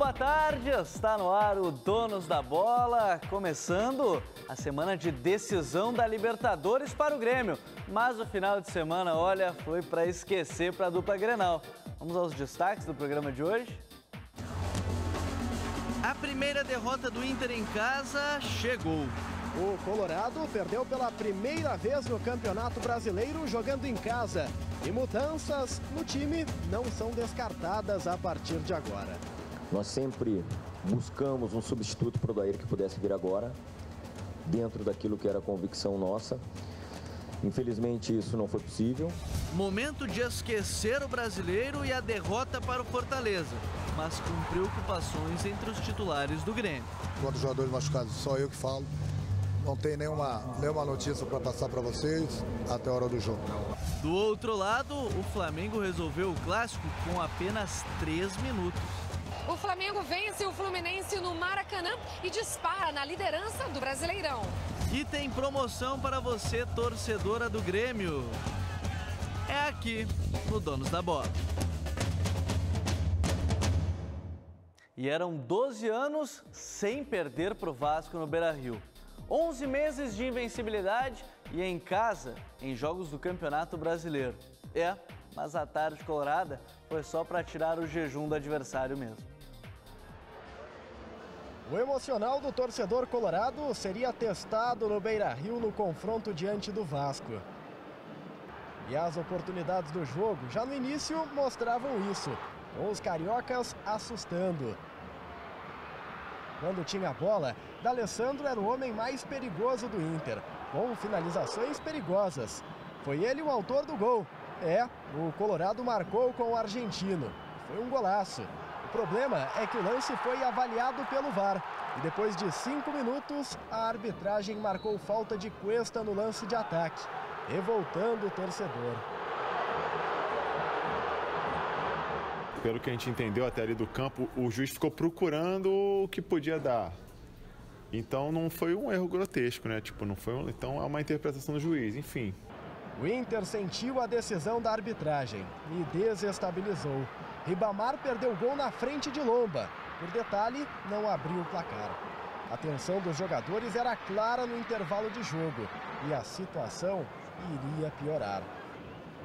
boa tarde, está no ar o Donos da Bola, começando a semana de decisão da Libertadores para o Grêmio. Mas o final de semana, olha, foi para esquecer para a dupla Grenal. Vamos aos destaques do programa de hoje? A primeira derrota do Inter em casa chegou. O Colorado perdeu pela primeira vez no Campeonato Brasileiro jogando em casa. E mudanças no time não são descartadas a partir de agora. Nós sempre buscamos um substituto para o Odair que pudesse vir agora, dentro daquilo que era a convicção nossa. Infelizmente isso não foi possível. Momento de esquecer o brasileiro e a derrota para o Fortaleza, mas com preocupações entre os titulares do Grêmio. Quantos jogadores machucados, só eu que falo. Não tem nenhuma notícia para passar para vocês até a hora do jogo. Do outro lado, o Flamengo resolveu o clássico com apenas 3 minutos. O Flamengo vence o Fluminense no Maracanã e dispara na liderança do Brasileirão. E tem promoção para você, torcedora do Grêmio. É aqui, no Donos da Bola. E eram 12 anos sem perder para o Vasco no Beira-Rio. 11 meses de invencibilidade e em casa, em jogos do Campeonato Brasileiro. Mas a tarde colorada foi só para tirar o jejum do adversário mesmo. O emocional do torcedor colorado seria testado no Beira-Rio no confronto diante do Vasco. E as oportunidades do jogo já no início mostravam isso, com os cariocas assustando. Quando tinha a bola, D'Alessandro era o homem mais perigoso do Inter, com finalizações perigosas. Foi ele o autor do gol. O Colorado marcou com o argentino. Foi um golaço. O problema é que o lance foi avaliado pelo VAR. E depois de 5 minutos, a arbitragem marcou falta de Cuesta no lance de ataque, revoltando o torcedor. Pelo que a gente entendeu até ali do campo, o juiz ficou procurando o que podia dar. Então não foi um erro grotesco, né? Então é uma interpretação do juiz, enfim. O Inter sentiu a decisão da arbitragem e desestabilizou. Ribamar perdeu o gol na frente de Lomba. Por detalhe, não abriu o placar. A tensão dos jogadores era clara no intervalo de jogo e a situação iria piorar.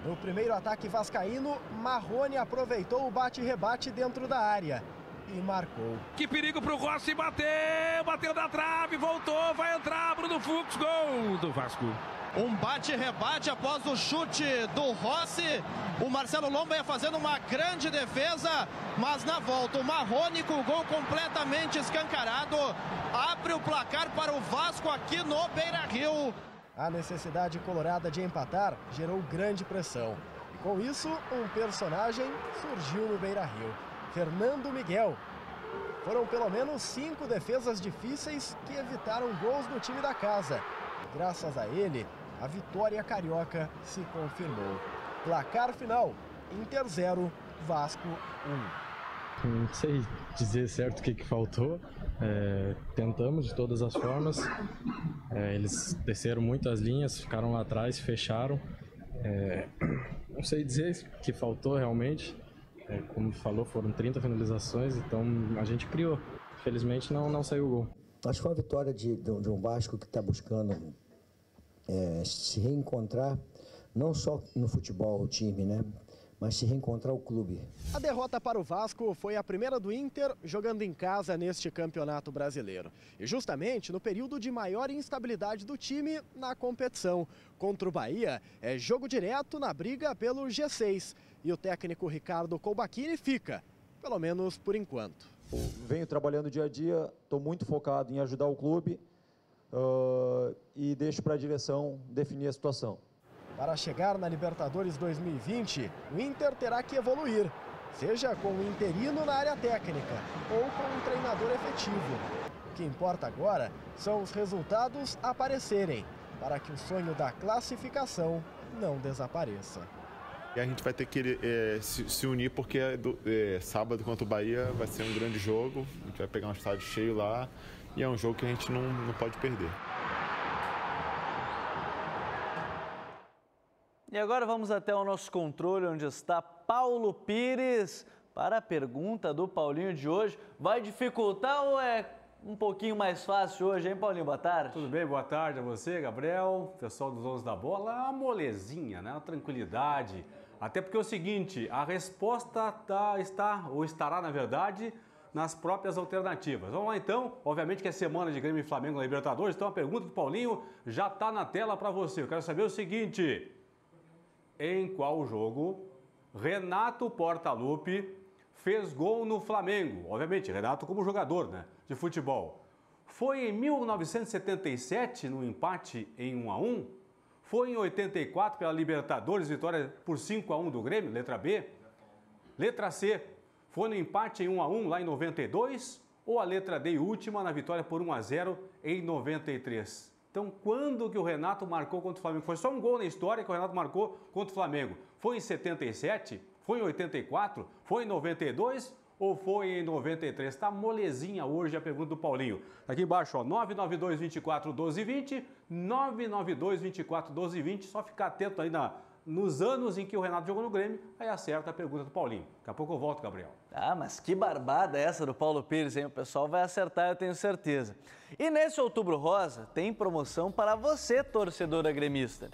No primeiro ataque vascaíno, Marrone aproveitou o bate-rebate dentro da área e marcou. Que perigo pro Rossi, bateu na trave, voltou, vai entrar, Bruno Fux, gol do Vasco. Um bate-rebate após o chute do Rossi. O Marcelo Lomba ia fazendo uma grande defesa, mas na volta o Marrone com o gol completamente escancarado abre o placar para o Vasco aqui no Beira-Rio. A necessidade colorada de empatar gerou grande pressão. E com isso, um personagem surgiu no Beira-Rio: Fernando Miguel. Foram pelo menos 5 defesas difíceis que evitaram gols do time da casa. Graças a ele, a vitória carioca se confirmou. Placar final: Inter 0, Vasco 1. Não sei dizer certo o que faltou. Tentamos de todas as formas. Eles desceram muitas linhas, ficaram lá atrás, fecharam. Não sei dizer o que faltou realmente. Como falou, foram 30 finalizações, então a gente criou. Felizmente não saiu o gol. Acho que foi uma vitória de um Vasco que está buscando se reencontrar, não só no futebol, o time, né? Mas se reencontrar o clube. A derrota para o Vasco foi a primeira do Inter jogando em casa neste Campeonato Brasileiro. E justamente no período de maior instabilidade do time na competição. Contra o Bahia, é jogo direto na briga pelo G6. E o técnico Ricardo Colbachini fica, pelo menos por enquanto. Venho trabalhando dia a dia, estou muito focado em ajudar o clube e deixo para a direção definir a situação. Para chegar na Libertadores 2020, o Inter terá que evoluir, seja com um interino na área técnica ou com um treinador efetivo. O que importa agora são os resultados aparecerem, para que o sonho da classificação não desapareça. E a gente vai ter que se unir porque sábado contra o Bahia vai ser um grande jogo. A gente vai pegar um estádio cheio lá e é um jogo que a gente não pode perder. E agora vamos até o nosso controle, onde está Paulo Pires. para a pergunta do Paulinho de hoje. Vai dificultar ou é um pouquinho mais fácil hoje, hein, Paulinho? Boa tarde. Tudo bem, boa tarde a você, Gabriel, pessoal dos Donos da Bola. Uma molezinha, né? Uma tranquilidade. Até porque é o seguinte, a resposta estará, na verdade, nas próprias alternativas. Vamos lá então, obviamente que é semana de Grêmio e Flamengo na Libertadores, então a pergunta do Paulinho já está na tela para você. Eu quero saber o seguinte, em qual jogo Renato Portaluppi fez gol no Flamengo? Obviamente, Renato como jogador, né, de futebol. Foi em 1977, no empate em 1-1? Foi em 84 pela Libertadores, vitória por 5-1 do Grêmio, letra B? Letra C, foi no empate em 1-1 lá em 92? Ou a letra D e última na vitória por 1-0 em 93? Então, quando que o Renato marcou contra o Flamengo? Foi só um gol na história que o Renato marcou contra o Flamengo. Foi em 77? Foi em 84? Foi em 92? Ou foi em 93? Tá molezinha hoje a pergunta do Paulinho. Aqui embaixo, ó, 992-24-12-20, 992-24-12-20. Só ficar atento aí nos anos em que o Renato jogou no Grêmio, aí acerta a pergunta do Paulinho. Daqui a pouco eu volto, Gabriel. Ah, mas que barbada essa do Paulo Pires, hein? O pessoal vai acertar, eu tenho certeza. E nesse Outubro Rosa tem promoção para você, torcedora gremista.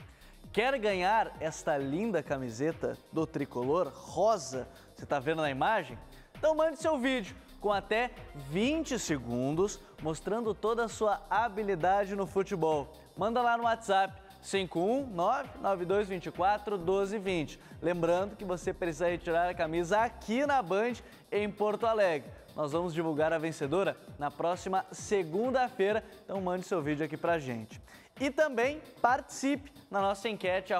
Quer ganhar esta linda camiseta do tricolor rosa? Você está vendo na imagem? Então mande seu vídeo com até 20 segundos mostrando toda a sua habilidade no futebol. Manda lá no WhatsApp 51992241220. Lembrando que você precisa retirar a camisa aqui na Band em Porto Alegre. Nós vamos divulgar a vencedora na próxima segunda-feira, então mande seu vídeo aqui pra gente. E também participe na nossa enquete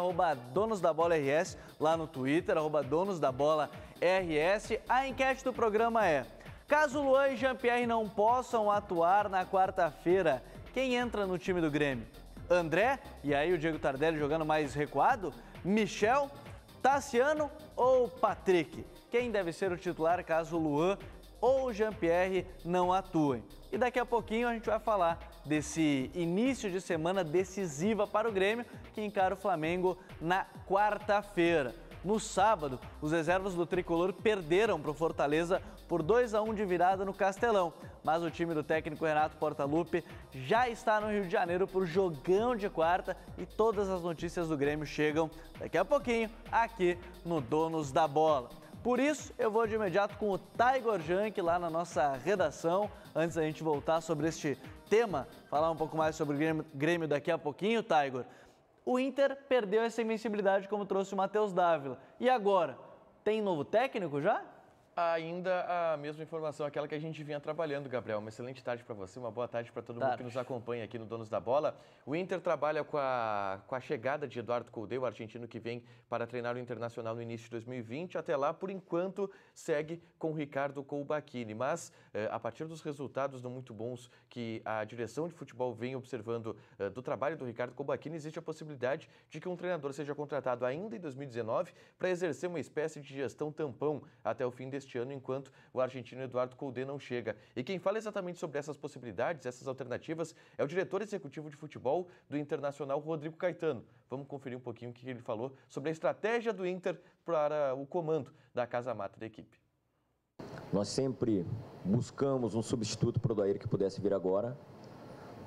@donosdabolaRS, lá no Twitter, @donosdabolaRS. A enquete do programa é: caso Luan e Jean-Pierre não possam atuar na quarta-feira, quem entra no time do Grêmio? André, e aí o Diego Tardelli jogando mais recuado? Michel, Tassiano ou Patrick? Quem deve ser o titular caso Luan ou Jean-Pierre não atuem? E daqui a pouquinho a gente vai falar desse início de semana decisiva para o Grêmio, que encara o Flamengo na quarta-feira. No sábado, os reservas do tricolor perderam para o Fortaleza por 2-1 de virada no Castelão. Mas o time do técnico Renato Portaluppi já está no Rio de Janeiro por jogão de quarta e todas as notícias do Grêmio chegam daqui a pouquinho aqui no Donos da Bola. Por isso, eu vou de imediato com o Taigor Jank lá na nossa redação. Antes da gente voltar sobre este tema, falar um pouco mais sobre o Grêmio daqui a pouquinho, Taigor. O Inter perdeu essa invencibilidade, como trouxe o Matheus Dávila. E agora, tem novo técnico já? Ainda a mesma informação, aquela que a gente vinha trabalhando, Gabriel. Uma excelente tarde para você, uma boa tarde para todo mundo que nos acompanha aqui no Donos da Bola. O Inter trabalha com a chegada de Eduardo Coudet, o argentino que vem para treinar o Internacional no início de 2020. Até lá, por enquanto, segue com o Ricardo Colbachini. Mas, a partir dos resultados não muito bons que a direção de futebol vem observando do trabalho do Ricardo Colbachini, existe a possibilidade de que um treinador seja contratado ainda em 2019 para exercer uma espécie de gestão tampão até o fim deste ano, enquanto o argentino Eduardo Coudet não chega. E quem fala exatamente sobre essas possibilidades, essas alternativas, é o diretor executivo de futebol do Internacional, Rodrigo Caetano. Vamos conferir um pouquinho o que ele falou sobre a estratégia do Inter para o comando da casa-mata da equipe. Nós sempre buscamos um substituto para o Odair que pudesse vir agora,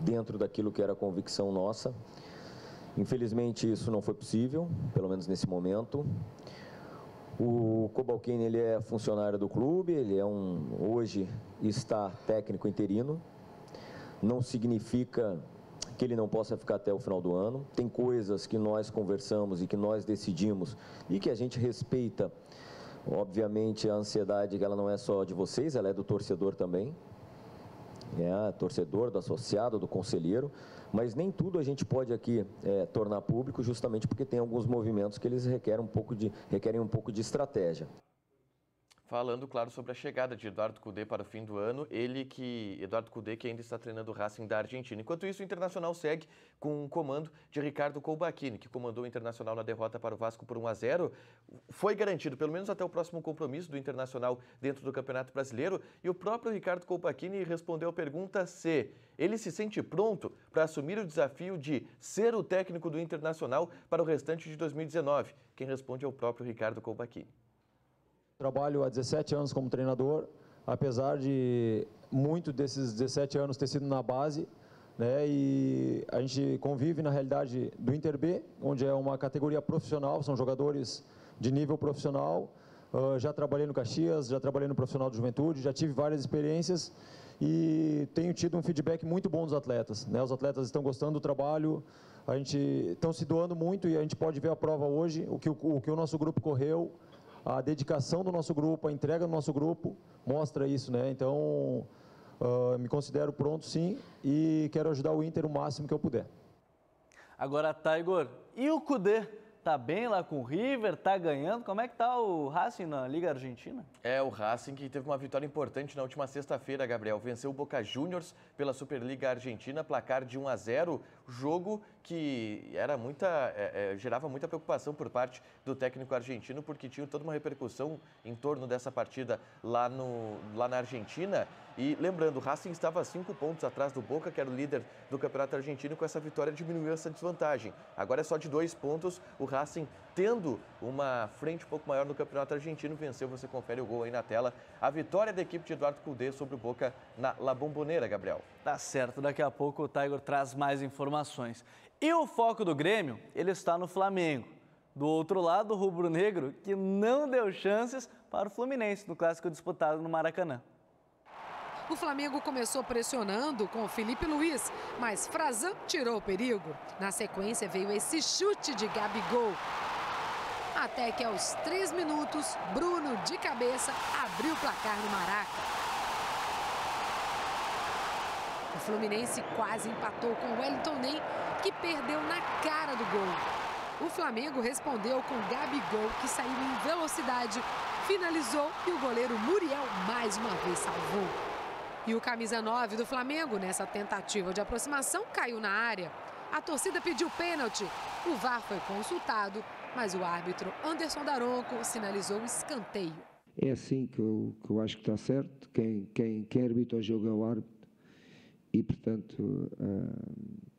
dentro daquilo que era a convicção nossa. Infelizmente isso não foi possível, pelo menos nesse momento. O Colbachini, ele é funcionário do clube, ele hoje está técnico interino. Não significa que ele não possa ficar até o final do ano. Tem coisas que nós conversamos e que nós decidimos e que a gente respeita. Obviamente a ansiedade, ela não é só de vocês, ela é do torcedor também. Torcedor, do associado, do conselheiro, mas nem tudo a gente pode aqui tornar público, justamente porque tem alguns movimentos que eles requerem um pouco de estratégia. Falando, claro, sobre a chegada de Eduardo Coudet para o fim do ano, Eduardo Coudet que ainda está treinando o Racing da Argentina. Enquanto isso, o Internacional segue com o comando de Ricardo Colbachini, que comandou o Internacional na derrota para o Vasco por 1-0. Foi garantido, pelo menos até o próximo compromisso do Internacional dentro do Campeonato Brasileiro. E o próprio Ricardo Colbachini respondeu a pergunta se ele se sente pronto para assumir o desafio de ser o técnico do Internacional para o restante de 2019. Quem responde é o próprio Ricardo Colbachini. Trabalho há 17 anos como treinador, apesar de muito desses 17 anos ter sido na base, né, e a gente convive na realidade do Inter B, onde é uma categoria profissional, são jogadores de nível profissional. Já trabalhei no Caxias, já trabalhei no Profissional de Juventude, já tive várias experiências e tenho tido um feedback muito bom dos atletas, né? Os atletas estão gostando do trabalho, estão se doando muito e a gente pode ver a prova hoje, o que o nosso grupo correu, a dedicação do nosso grupo, a entrega do nosso grupo mostra isso, né? Então, me considero pronto sim e quero ajudar o Inter o máximo que eu puder. Agora, Taigor, e o Kudê? Tá bem lá com o River, tá ganhando. Como é que tá o Racing na Liga Argentina? O Racing que teve uma vitória importante na última sexta-feira, Gabriel. Venceu o Boca Juniors pela Superliga Argentina, placar de 1-0. Jogo que gerava muita preocupação por parte do técnico argentino, porque tinha toda uma repercussão em torno dessa partida lá na Argentina. E lembrando, o Racing estava a 5 pontos atrás do Boca, que era o líder do Campeonato Argentino. Com essa vitória diminuiu essa desvantagem. Agora é só de 2 pontos. O Racing, tendo uma frente um pouco maior no Campeonato Argentino, venceu. Você confere o gol aí na tela. A vitória da equipe de Eduardo Cudê sobre o Boca na La Bombonera, Gabriel. Tá certo, daqui a pouco o Taigor traz mais informações. E o foco do Grêmio, ele está no Flamengo. Do outro lado, o rubro-negro, que não deu chances para o Fluminense no clássico disputado no Maracanã. O Flamengo começou pressionando com o Felipe Luiz, mas Frazan tirou o perigo. Na sequência veio esse chute de Gabigol. Até que aos 3 minutos, Bruno de cabeça abriu o placar no Maraca. O Fluminense quase empatou com o Wellington Ney, que perdeu na cara do gol. O Flamengo respondeu com Gabigol, que saiu em velocidade, finalizou e o goleiro Muriel mais uma vez salvou. E o camisa 9 do Flamengo, nessa tentativa de aproximação, caiu na área. A torcida pediu pênalti. O VAR foi consultado, mas o árbitro Anderson Daronco sinalizou o escanteio. É assim que eu acho que está certo. Quem arbitra o jogo é o árbitro. E, portanto,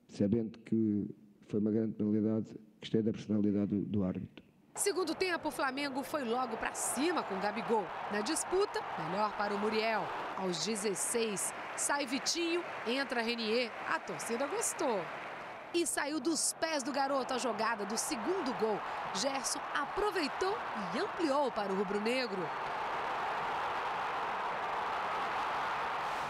sabendo que foi uma grande penalidade, gostei da personalidade do árbitro. Segundo tempo, o Flamengo foi logo para cima com o Gabigol. Na disputa, melhor para o Muriel. Aos 16, sai Vitinho, entra Renier. A torcida gostou. E saiu dos pés do garoto a jogada do segundo gol. Gerson aproveitou e ampliou para o rubro-negro.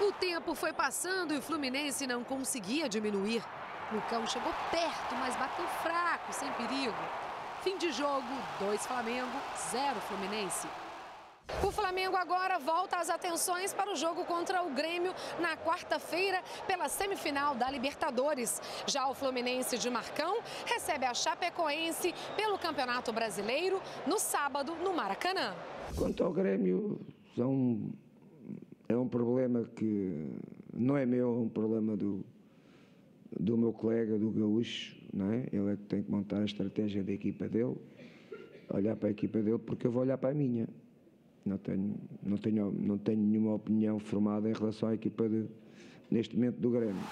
O tempo foi passando e o Fluminense não conseguia diminuir. Lucão chegou perto, mas bateu fraco, sem perigo. Fim de jogo, 2 Flamengo, 0 Fluminense. O Flamengo agora volta as atenções para o jogo contra o Grêmio na quarta-feira pela semifinal da Libertadores. Já o Fluminense de Marcão recebe a Chapecoense pelo Campeonato Brasileiro no sábado no Maracanã. Quanto ao Grêmio, é um problema que não é meu, é um problema do meu colega, do Gaúcho, não é? Ele é que tem que montar a estratégia da equipa dele, olhar para a equipa dele, porque eu vou olhar para a minha. Não tenho nenhuma opinião formada em relação à equipa neste momento do Grêmio.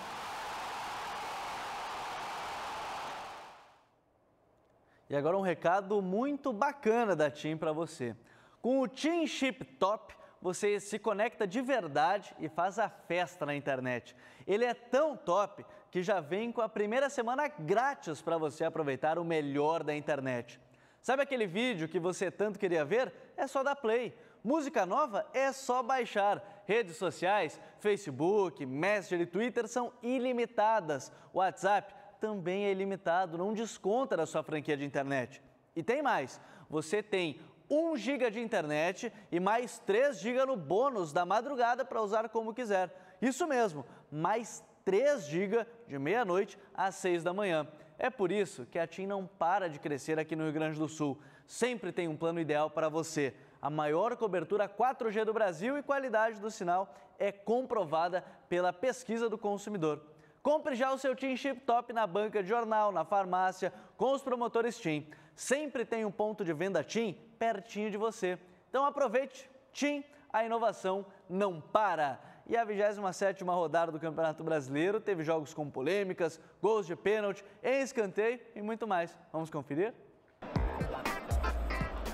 E agora um recado muito bacana da TIM para você. Com o TIM Chip Top, você se conecta de verdade e faz a festa na internet. Ele é tão top que já vem com a primeira semana grátis para você aproveitar o melhor da internet. Sabe aquele vídeo que você tanto queria ver? É só dar play. Música nova é só baixar. Redes sociais, Facebook, Messenger e Twitter são ilimitadas. O WhatsApp também é ilimitado, não desconta da sua franquia de internet. E tem mais, você tem 1 GB de internet e mais 3 GB no bônus da madrugada para usar como quiser. Isso mesmo, mais 3 GB de meia-noite às 6 da manhã. É por isso que a TIM não para de crescer aqui no Rio Grande do Sul. Sempre tem um plano ideal para você. A maior cobertura 4G do Brasil e qualidade do sinal é comprovada pela pesquisa do consumidor. Compre já o seu TIM Chip Top na banca de jornal, na farmácia, com os promotores TIM. Sempre tem um ponto de venda TIM pertinho de você. Então aproveite. TIM, a inovação não para. E a 27ª rodada do Campeonato Brasileiro teve jogos com polêmicas, gols de pênalti, em escanteio e muito mais. Vamos conferir?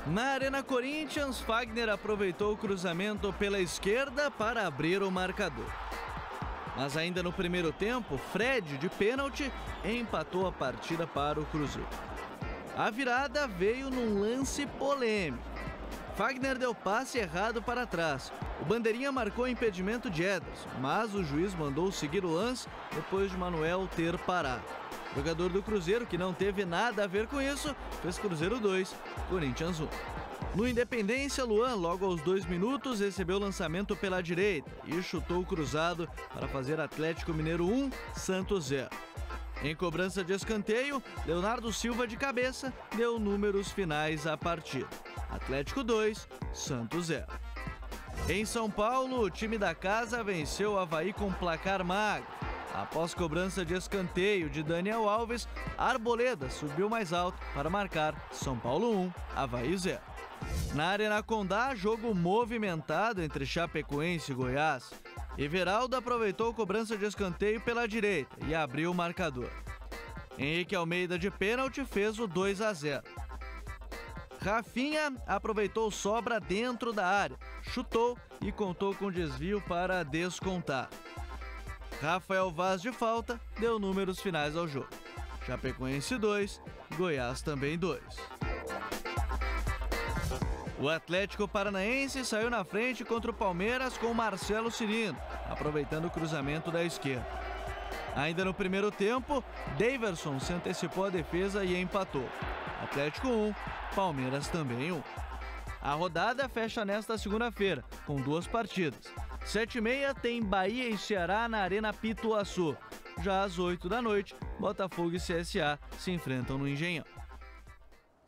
Na Arena Corinthians, Fagner aproveitou o cruzamento pela esquerda para abrir o marcador. Mas ainda no primeiro tempo, Fred, de pênalti, empatou a partida para o Cruzeiro. A virada veio num lance polêmico. Fagner deu passe errado para trás. O bandeirinha marcou impedimento de Ederson, mas o juiz mandou seguir o lance depois de Manuel ter parado. O jogador do Cruzeiro, que não teve nada a ver com isso, fez Cruzeiro 2, Corinthians 1. No Independência, Luan, logo aos 2 minutos, recebeu o lançamento pela direita e chutou o cruzado para fazer Atlético Mineiro 1, Santos 0. Em cobrança de escanteio, Leonardo Silva de cabeça deu números finais à partida. Atlético 2, Santos 0. Em São Paulo, o time da casa venceu o Avaí com placar magro. Após cobrança de escanteio de Daniel Alves, Arboleda subiu mais alto para marcar São Paulo 1, Avaí 0. Na Arena Condá, jogo movimentado entre Chapecoense e Goiás. Everaldo aproveitou a cobrança de escanteio pela direita e abriu o marcador. Henrique Almeida de pênalti fez o 2-0. Rafinha aproveitou sobra dentro da área, chutou e contou com desvio para descontar. Rafael Vaz de falta deu números finais ao jogo. Chapecoense 2, Goiás também 2. O Atlético Paranaense saiu na frente contra o Palmeiras com Marcelo Cirino, aproveitando o cruzamento da esquerda. Ainda no primeiro tempo, Daverson se antecipou à defesa e empatou. Atlético 1, Palmeiras também 1. A rodada fecha nesta segunda-feira, com 2 partidas. 7h30 tem Bahia e Ceará na Arena Pituaçu. Já às 8 da noite, Botafogo e CSA se enfrentam no Engenhão.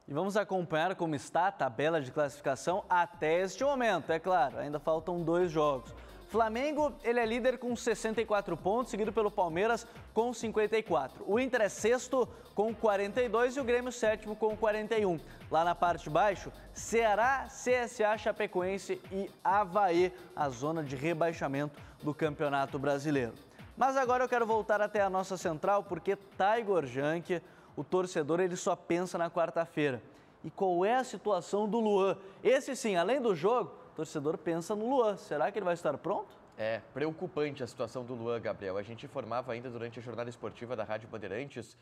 E vamos acompanhar como está a tabela de classificação até este momento. É claro, ainda faltam 2 jogos. Flamengo, ele é líder com 64 pontos, seguido pelo Palmeiras com 54. O Inter é sexto com 42 e o Grêmio sétimo com 41. Lá na parte de baixo, Ceará, CSA, Chapecoense e Avaí, a zona de rebaixamento do Campeonato Brasileiro. Mas agora eu quero voltar até a nossa central, porque Taigor Janke, o torcedor, ele só pensa na quarta-feira. E qual é a situação do Luan? Esse sim, além do jogo, o torcedor pensa no Luan. Será que ele vai estar pronto? É preocupante a situação do Luan, Gabriel. A gente informava ainda durante a jornada esportiva da Rádio Bandeirantes,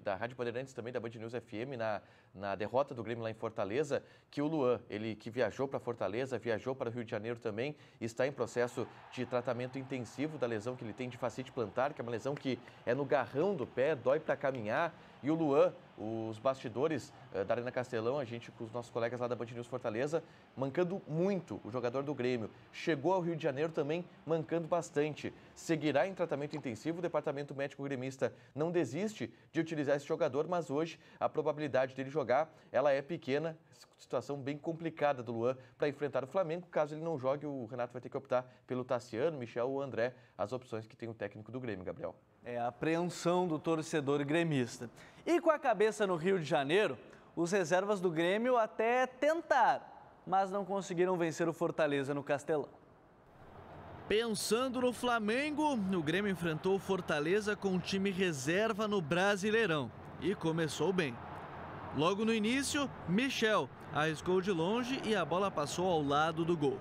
da Rádio Bandeirantes também, da Band News FM, na derrota do Grêmio lá em Fortaleza, que o Luan, ele que viajou para Fortaleza, viajou para o Rio de Janeiro também, está em processo de tratamento intensivo da lesão que ele tem de fascite plantar, que é uma lesão que é no garrão do pé, dói para caminhar. E o Luan, os bastidores da Arena Castelão, a gente com os nossos colegas lá da Band News Fortaleza, mancando muito o jogador do Grêmio. Chegou ao Rio de Janeiro também mancando bastante. Seguirá em tratamento intensivo, o departamento médico gremista não desiste de utilizar esse jogador, mas hoje a probabilidade dele jogar, ela é pequena. Situação bem complicada do Luan para enfrentar o Flamengo. Caso ele não jogue, o Renato vai ter que optar pelo Tassiano, Michel ou André, as opções que tem o técnico do Grêmio, Gabriel. É a apreensão do torcedor gremista. E com a cabeça no Rio de Janeiro, os reservas do Grêmio até tentaram, mas não conseguiram vencer o Fortaleza no Castelão. Pensando no Flamengo, o Grêmio enfrentou o Fortaleza com um time reserva no Brasileirão e começou bem. Logo no início, Michel arriscou de longe e a bola passou ao lado do gol.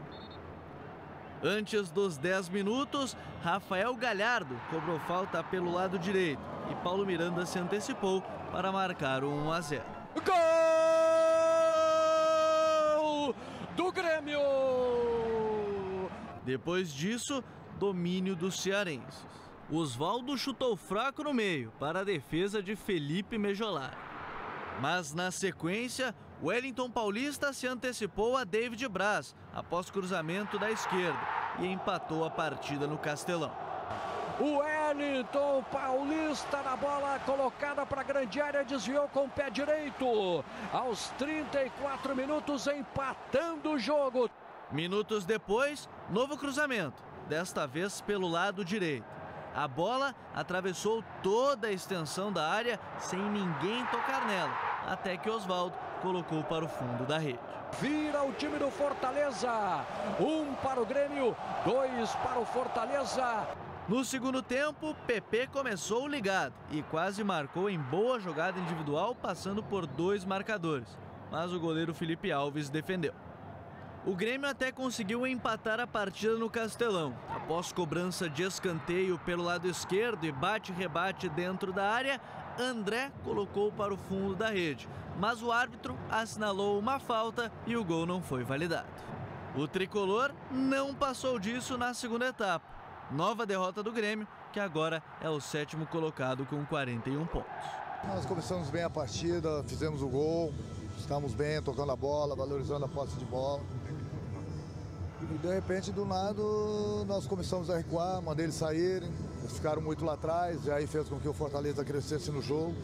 Antes dos 10 minutos, Rafael Galhardo cobrou falta pelo lado direito e Paulo Miranda se antecipou para marcar o 1-0. Gol do Grêmio! Depois disso, domínio dos cearenses. Osvaldo chutou fraco no meio para a defesa de Felipe Mejolari. Mas na sequência, Wellington Paulista se antecipou a David Braz após cruzamento da esquerda e empatou a partida no Castelão. O Wellington Paulista na bola colocada para a grande área, desviou com o pé direito. Aos 34 minutos, empatando o jogo. Minutos depois, novo cruzamento, desta vez pelo lado direito. A bola atravessou toda a extensão da área sem ninguém tocar nela, até que Osvaldo colocou para o fundo da rede. Vira o time do Fortaleza, 1 para o Grêmio, 2 para o Fortaleza. No segundo tempo, PP começou ligado e quase marcou em boa jogada individual, passando por 2 marcadores. mas o goleiro Felipe Alves defendeu. O Grêmio até conseguiu empatar a partida no Castelão. Após cobrança de escanteio pelo lado esquerdo e bate-rebate dentro da área, André colocou para o fundo da rede, mas o árbitro assinalou uma falta e o gol não foi validado. O tricolor não passou disso na segunda etapa. Nova derrota do Grêmio, que agora é o 7º colocado com 41 pontos. Nós começamos bem a partida, fizemos o gol, estamos bem tocando a bola, valorizando a posse de bola. E de repente, do nada, nós começamos a recuar, mandei eles saírem, eles ficaram muito lá atrás, e aí fez com que o Fortaleza crescesse no jogo.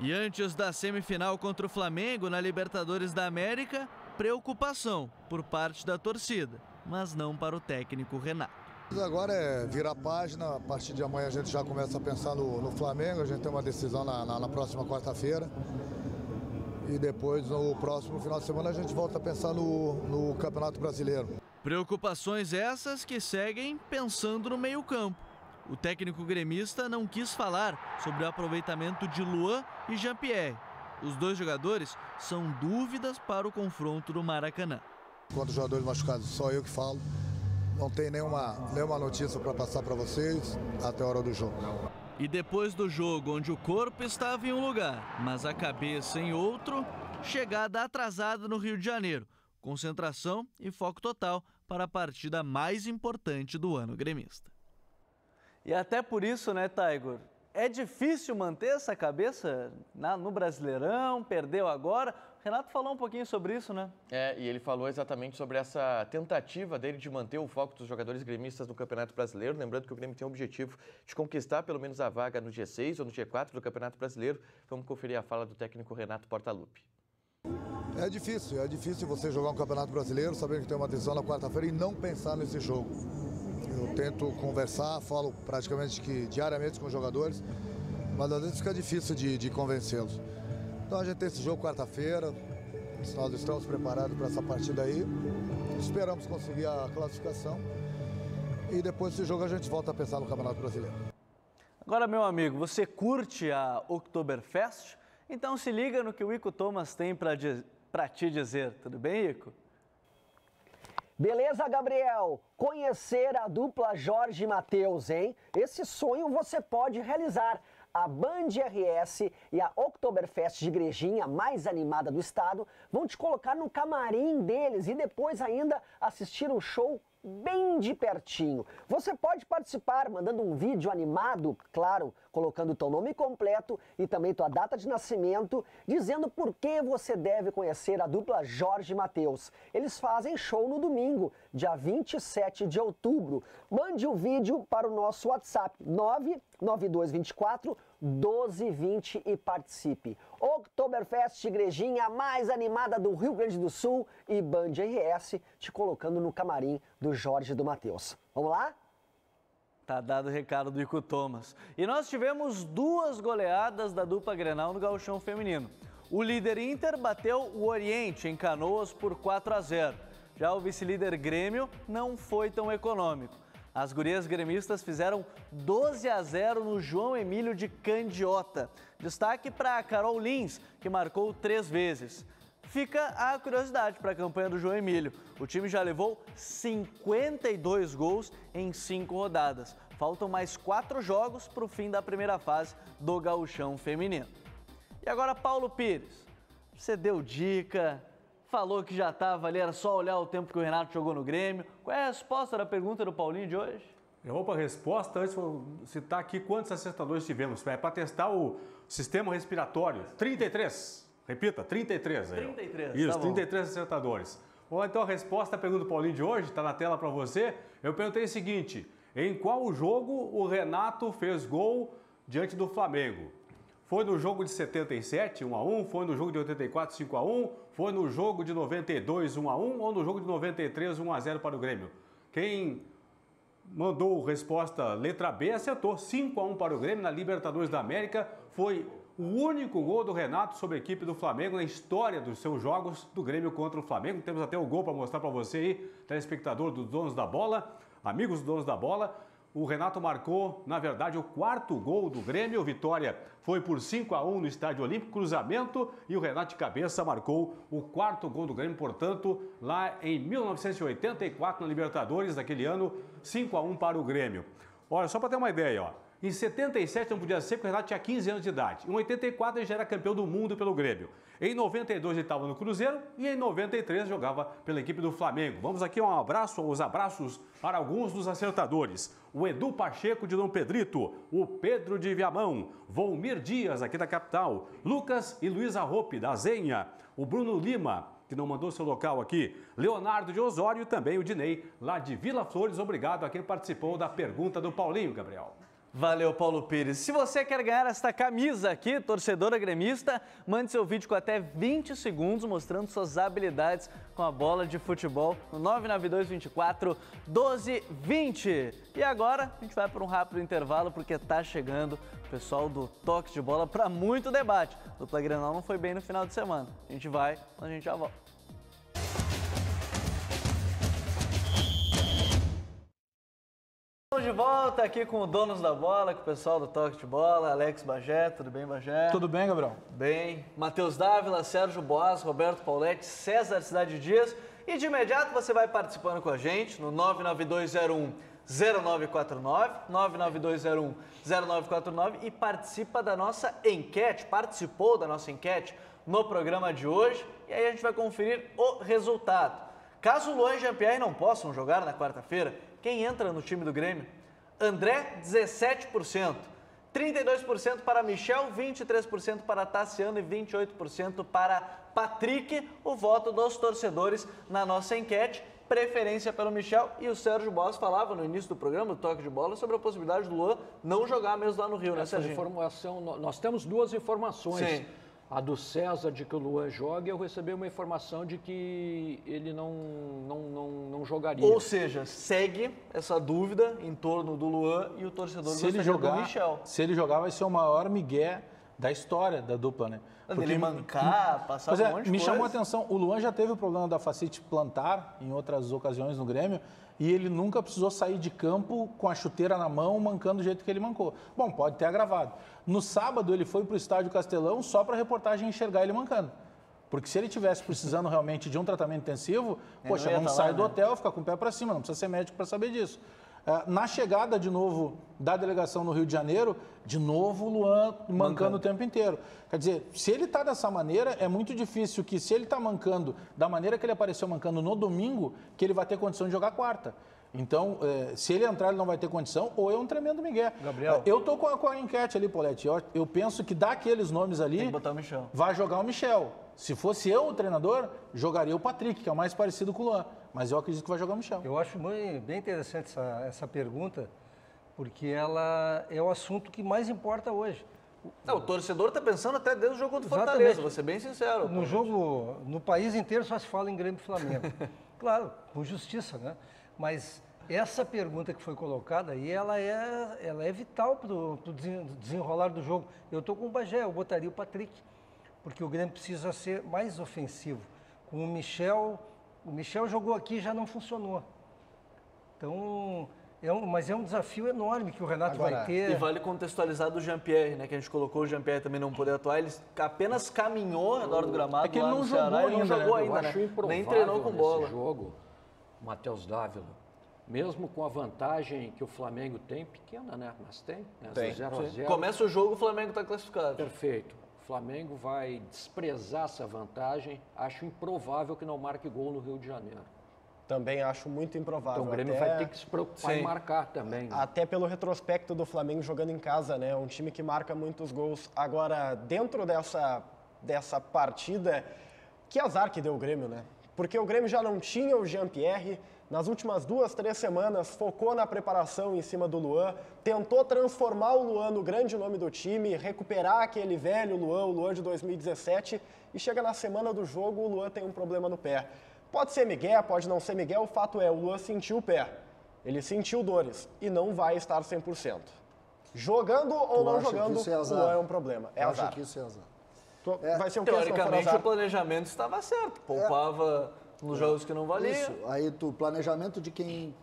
E antes da semifinal contra o Flamengo na Libertadores da América, preocupação por parte da torcida, mas não para o técnico Renato. Agora é virar a página, a partir de amanhã a gente já começa a pensar no Flamengo, a gente tem uma decisão na próxima quarta-feira. E depois, no próximo final de semana, a gente volta a pensar no Campeonato Brasileiro. Preocupações essas que seguem pensando no meio-campo. O técnico gremista não quis falar sobre o aproveitamento de Luan e Jean-Pierre. Os dois jogadores são dúvidas para o confronto do Maracanã. Quanto jogadores machucados, só eu que falo. Não tem nenhuma notícia para passar para vocês até a hora do jogo. E depois do jogo, onde o corpo estava em um lugar, mas a cabeça em outro, chegada atrasada no Rio de Janeiro. Concentração e foco total para a partida mais importante do ano gremista. E até por isso, né, Taigor? É difícil manter essa cabeça no Brasileirão, perdeu agora. O Renato falou um pouquinho sobre isso, né? E ele falou exatamente sobre essa tentativa dele de manter o foco dos jogadores gremistas no Campeonato Brasileiro. Lembrando que o Grêmio tem o objetivo de conquistar pelo menos a vaga no G6 ou no G4 do Campeonato Brasileiro. Vamos conferir a fala do técnico Renato Portaluppi. É difícil você jogar um Campeonato Brasileiro sabendo que tem uma decisão na quarta-feira e não pensar nesse jogo. Eu tento conversar, falo praticamente que diariamente com os jogadores, mas às vezes fica difícil de convencê-los. Então a gente tem esse jogo quarta-feira, nós estamos preparados para essa partida aí, esperamos conseguir a classificação e depois desse jogo a gente volta a pensar no Campeonato Brasileiro. Agora, meu amigo, você curte a Oktoberfest? Então se liga no que o Ico Thomas tem para te dizer, tudo bem, Ico? Beleza, Gabriel? Conhecer a dupla Jorge Mateus, hein? Esse sonho você pode realizar. A Band RS e a Oktoberfest de Igrejinha, mais animada do estado, vão te colocar no camarim deles e depois ainda assistir um show bem de pertinho. Você pode participar mandando um vídeo animado, claro, colocando o teu nome completo e também tua data de nascimento, dizendo por que você deve conhecer a dupla Jorge Mateus. Eles fazem show no domingo, dia 27 de outubro. Mande o vídeo para o nosso WhatsApp 99224 1220 e participe. Oktoberfest Igrejinha, a mais animada do Rio Grande do Sul, e Band RS te colocando no camarim do Jorge e do Mateus. Vamos lá? Tá dado o recado do Ico Thomas. E nós tivemos 2 goleadas da dupla Grenal no Gauchão Feminino. O líder Inter bateu o Oriente em Canoas por 4-0. Já o vice-líder Grêmio não foi tão econômico. As gurias gremistas fizeram 12-0 no João Emílio de Candiota. Destaque para Carol Lins, que marcou 3 vezes. Fica a curiosidade para a campanha do João Emílio. O time já levou 52 gols em 5 rodadas. Faltam mais 4 jogos para o fim da primeira fase do Gauchão Feminino. E agora, Paulo Pires, você deu dica, falou que já estava ali, era só olhar o tempo que o Renato jogou no Grêmio. Qual é a resposta da pergunta do Paulinho de hoje? Eu vou para a resposta, antes vou citar aqui quantos acertadores tivemos. É para testar o sistema respiratório. 33. Repita, 33. 33, isso, tá bom. 33 acertadores. Bom, então a resposta à pergunta do Paulinho de hoje está na tela para você. Eu perguntei o seguinte: em qual jogo o Renato fez gol diante do Flamengo? Foi no jogo de 77, 1-1? Foi no jogo de 84, 5-1? Foi no jogo de 92, 1-1? Ou no jogo de 93, 1-0 para o Grêmio? Quem mandou resposta letra B acertou. 5-1 para o Grêmio na Libertadores da América. Foi o único gol do Renato sobre a equipe do Flamengo na história dos seus jogos do Grêmio contra o Flamengo. Temos até o gol para mostrar para você aí, telespectador dos Donos da Bola, amigos dos Donos da Bola. O Renato marcou, na verdade, o 4º gol do Grêmio. Vitória foi por 5-1 no Estádio Olímpico, cruzamento, e o Renato de cabeça marcou o 4º gol do Grêmio, portanto, lá em 1984, na Libertadores, daquele ano, 5-1 para o Grêmio. Olha, só para ter uma ideia, ó. Em 77 não podia ser porque o Renato tinha 15 anos de idade. Em 84 ele já era campeão do mundo pelo Grêmio. Em 92 ele estava no Cruzeiro e em 93 jogava pela equipe do Flamengo. Vamos aqui os abraços para alguns dos acertadores. O Edu Pacheco de Dom Pedrito, o Pedro de Viamão, Volmir Dias aqui da capital, Lucas e Luísa Rope da Zenha, o Bruno Lima, que não mandou seu local aqui, Leonardo de Osório e também o Dinei, lá de Vila Flores. Obrigado a quem participou da pergunta do Paulinho, Gabriel. Valeu, Paulo Pires. Se você quer ganhar esta camisa aqui, torcedora gremista, mande seu vídeo com até 20 segundos mostrando suas habilidades com a bola de futebol no 99224-1220. E agora a gente vai para um rápido intervalo porque está chegando o pessoal do Toque de Bola para muito debate. O dupla Grenal não foi bem no final de semana. A gente vai, a gente já volta. Estamos de volta aqui com o Donos da Bola, com o pessoal do Toque de Bola, Alex Bagé. Tudo bem, Bagé? Tudo bem, Gabriel? Bem. Matheus Dávila, Sérgio Boas, Roberto Pauletti, César Cidade Dias. E de imediato você vai participando com a gente no 99201-0949, 99201-0949 e participa da nossa enquete, participou da nossa enquete no programa de hoje. E aí a gente vai conferir o resultado. Caso Luan e Jean-Pierre não possam jogar na quarta-feira, quem entra no time do Grêmio? André, 17%. 32% para Michel, 23% para Tassiano e 28% para Patrick. O voto dos torcedores na nossa enquete. Preferência pelo Michel. E o Sérgio Boas falava no início do programa, do Toque de Bola, sobre a possibilidade do Luan não jogar mesmo lá no Rio, né, Sérgio? Nós temos duas informações. Sim. A do César de que o Luan joga, e eu recebi uma informação de que ele não jogaria. Ou seja, segue essa dúvida em torno do Luan e o torcedor gostaria do Michel. Se ele jogar, vai ser o maior migué da história da dupla, né? Porque ele mancar, passar um monte de coisa. Me chamou a atenção, o Luan já teve o problema da fascite plantar em outras ocasiões no Grêmio, e ele nunca precisou sair de campo com a chuteira na mão, mancando do jeito que ele mancou. Bom, pode ter agravado. No sábado, ele foi para o Estádio Castelão só para a reportagem enxergar ele mancando. Porque se ele tivesse precisando realmente de um tratamento intensivo, poxa, não sai do hotel, fica com o pé para cima, não precisa ser médico para saber disso. Na chegada, de novo, da delegação no Rio de Janeiro, de novo o Luan mancando o tempo inteiro. Quer dizer, se ele está dessa maneira, é muito difícil que, se ele está mancando da maneira que ele apareceu mancando no domingo, que ele vai ter condição de jogar quarta. Então, se ele entrar, ele não vai ter condição, ou é um tremendo migué. Gabriel. Eu tô com a enquete ali, Poletti. Eu penso que daqueles nomes ali, tem que botar o Michel. Vai jogar o Michel. Se fosse eu o treinador, jogaria o Patrick, que é o mais parecido com o Luan. Mas eu acredito que vai jogar o Michel. Eu acho bem interessante essa pergunta, porque ela é o assunto que mais importa hoje. Não, o torcedor está pensando até desde o jogo contra o Fortaleza, vou ser bem sincero. No jogo, no país inteiro só se fala em Grêmio e Flamengo. Claro, com justiça, né? Mas essa pergunta que foi colocada aí, ela é vital para o desenrolar do jogo. Eu estou com o Bagé, eu botaria o Patrick, porque o Grêmio precisa ser mais ofensivo. Com o Michel jogou aqui e já não funcionou. Então, mas é um desafio enorme que o Renato vai ter. E vale contextualizar do Jean-Pierre, né? Que a gente colocou o Jean-Pierre também não poder atuar. Ele apenas caminhou ao redor do gramado. É que ele não jogou ainda, não jogou ainda, né? Nem treinou com bola. Nesse jogo, Matheus Dávila, mesmo com a vantagem que o Flamengo tem, pequena, né? Mas tem, né? Tem. 0-0. Começa o jogo, o Flamengo está classificado. Perfeito. O Flamengo vai desprezar essa vantagem. Acho improvável que não marque gol no Rio de Janeiro. Também acho muito improvável. Então o Grêmio vai ter que se preocupar em marcar também. Né? Até pelo retrospecto do Flamengo jogando em casa, né? Um time que marca muitos gols. Agora, dentro dessa partida, que azar que deu o Grêmio, né? Porque o Grêmio já não tinha o Jean-Pierre. Nas últimas 2, 3 semanas, focou na preparação em cima do Luan, tentou transformar o Luan no grande nome do time, recuperar aquele velho Luan, o Luan de 2017, e chega na semana do jogo, o Luan tem um problema no pé. Pode ser Miguel, pode não ser Miguel, o fato é, o Luan sentiu o pé, ele sentiu dores e não vai estar 100%. Jogando ou não jogando, o Luan é um problema, é azar. Acho que isso é azar. Vai ser um teoricamente, o planejamento estava certo, poupava nos jogos que não valia. Isso, aí o planejamento de quem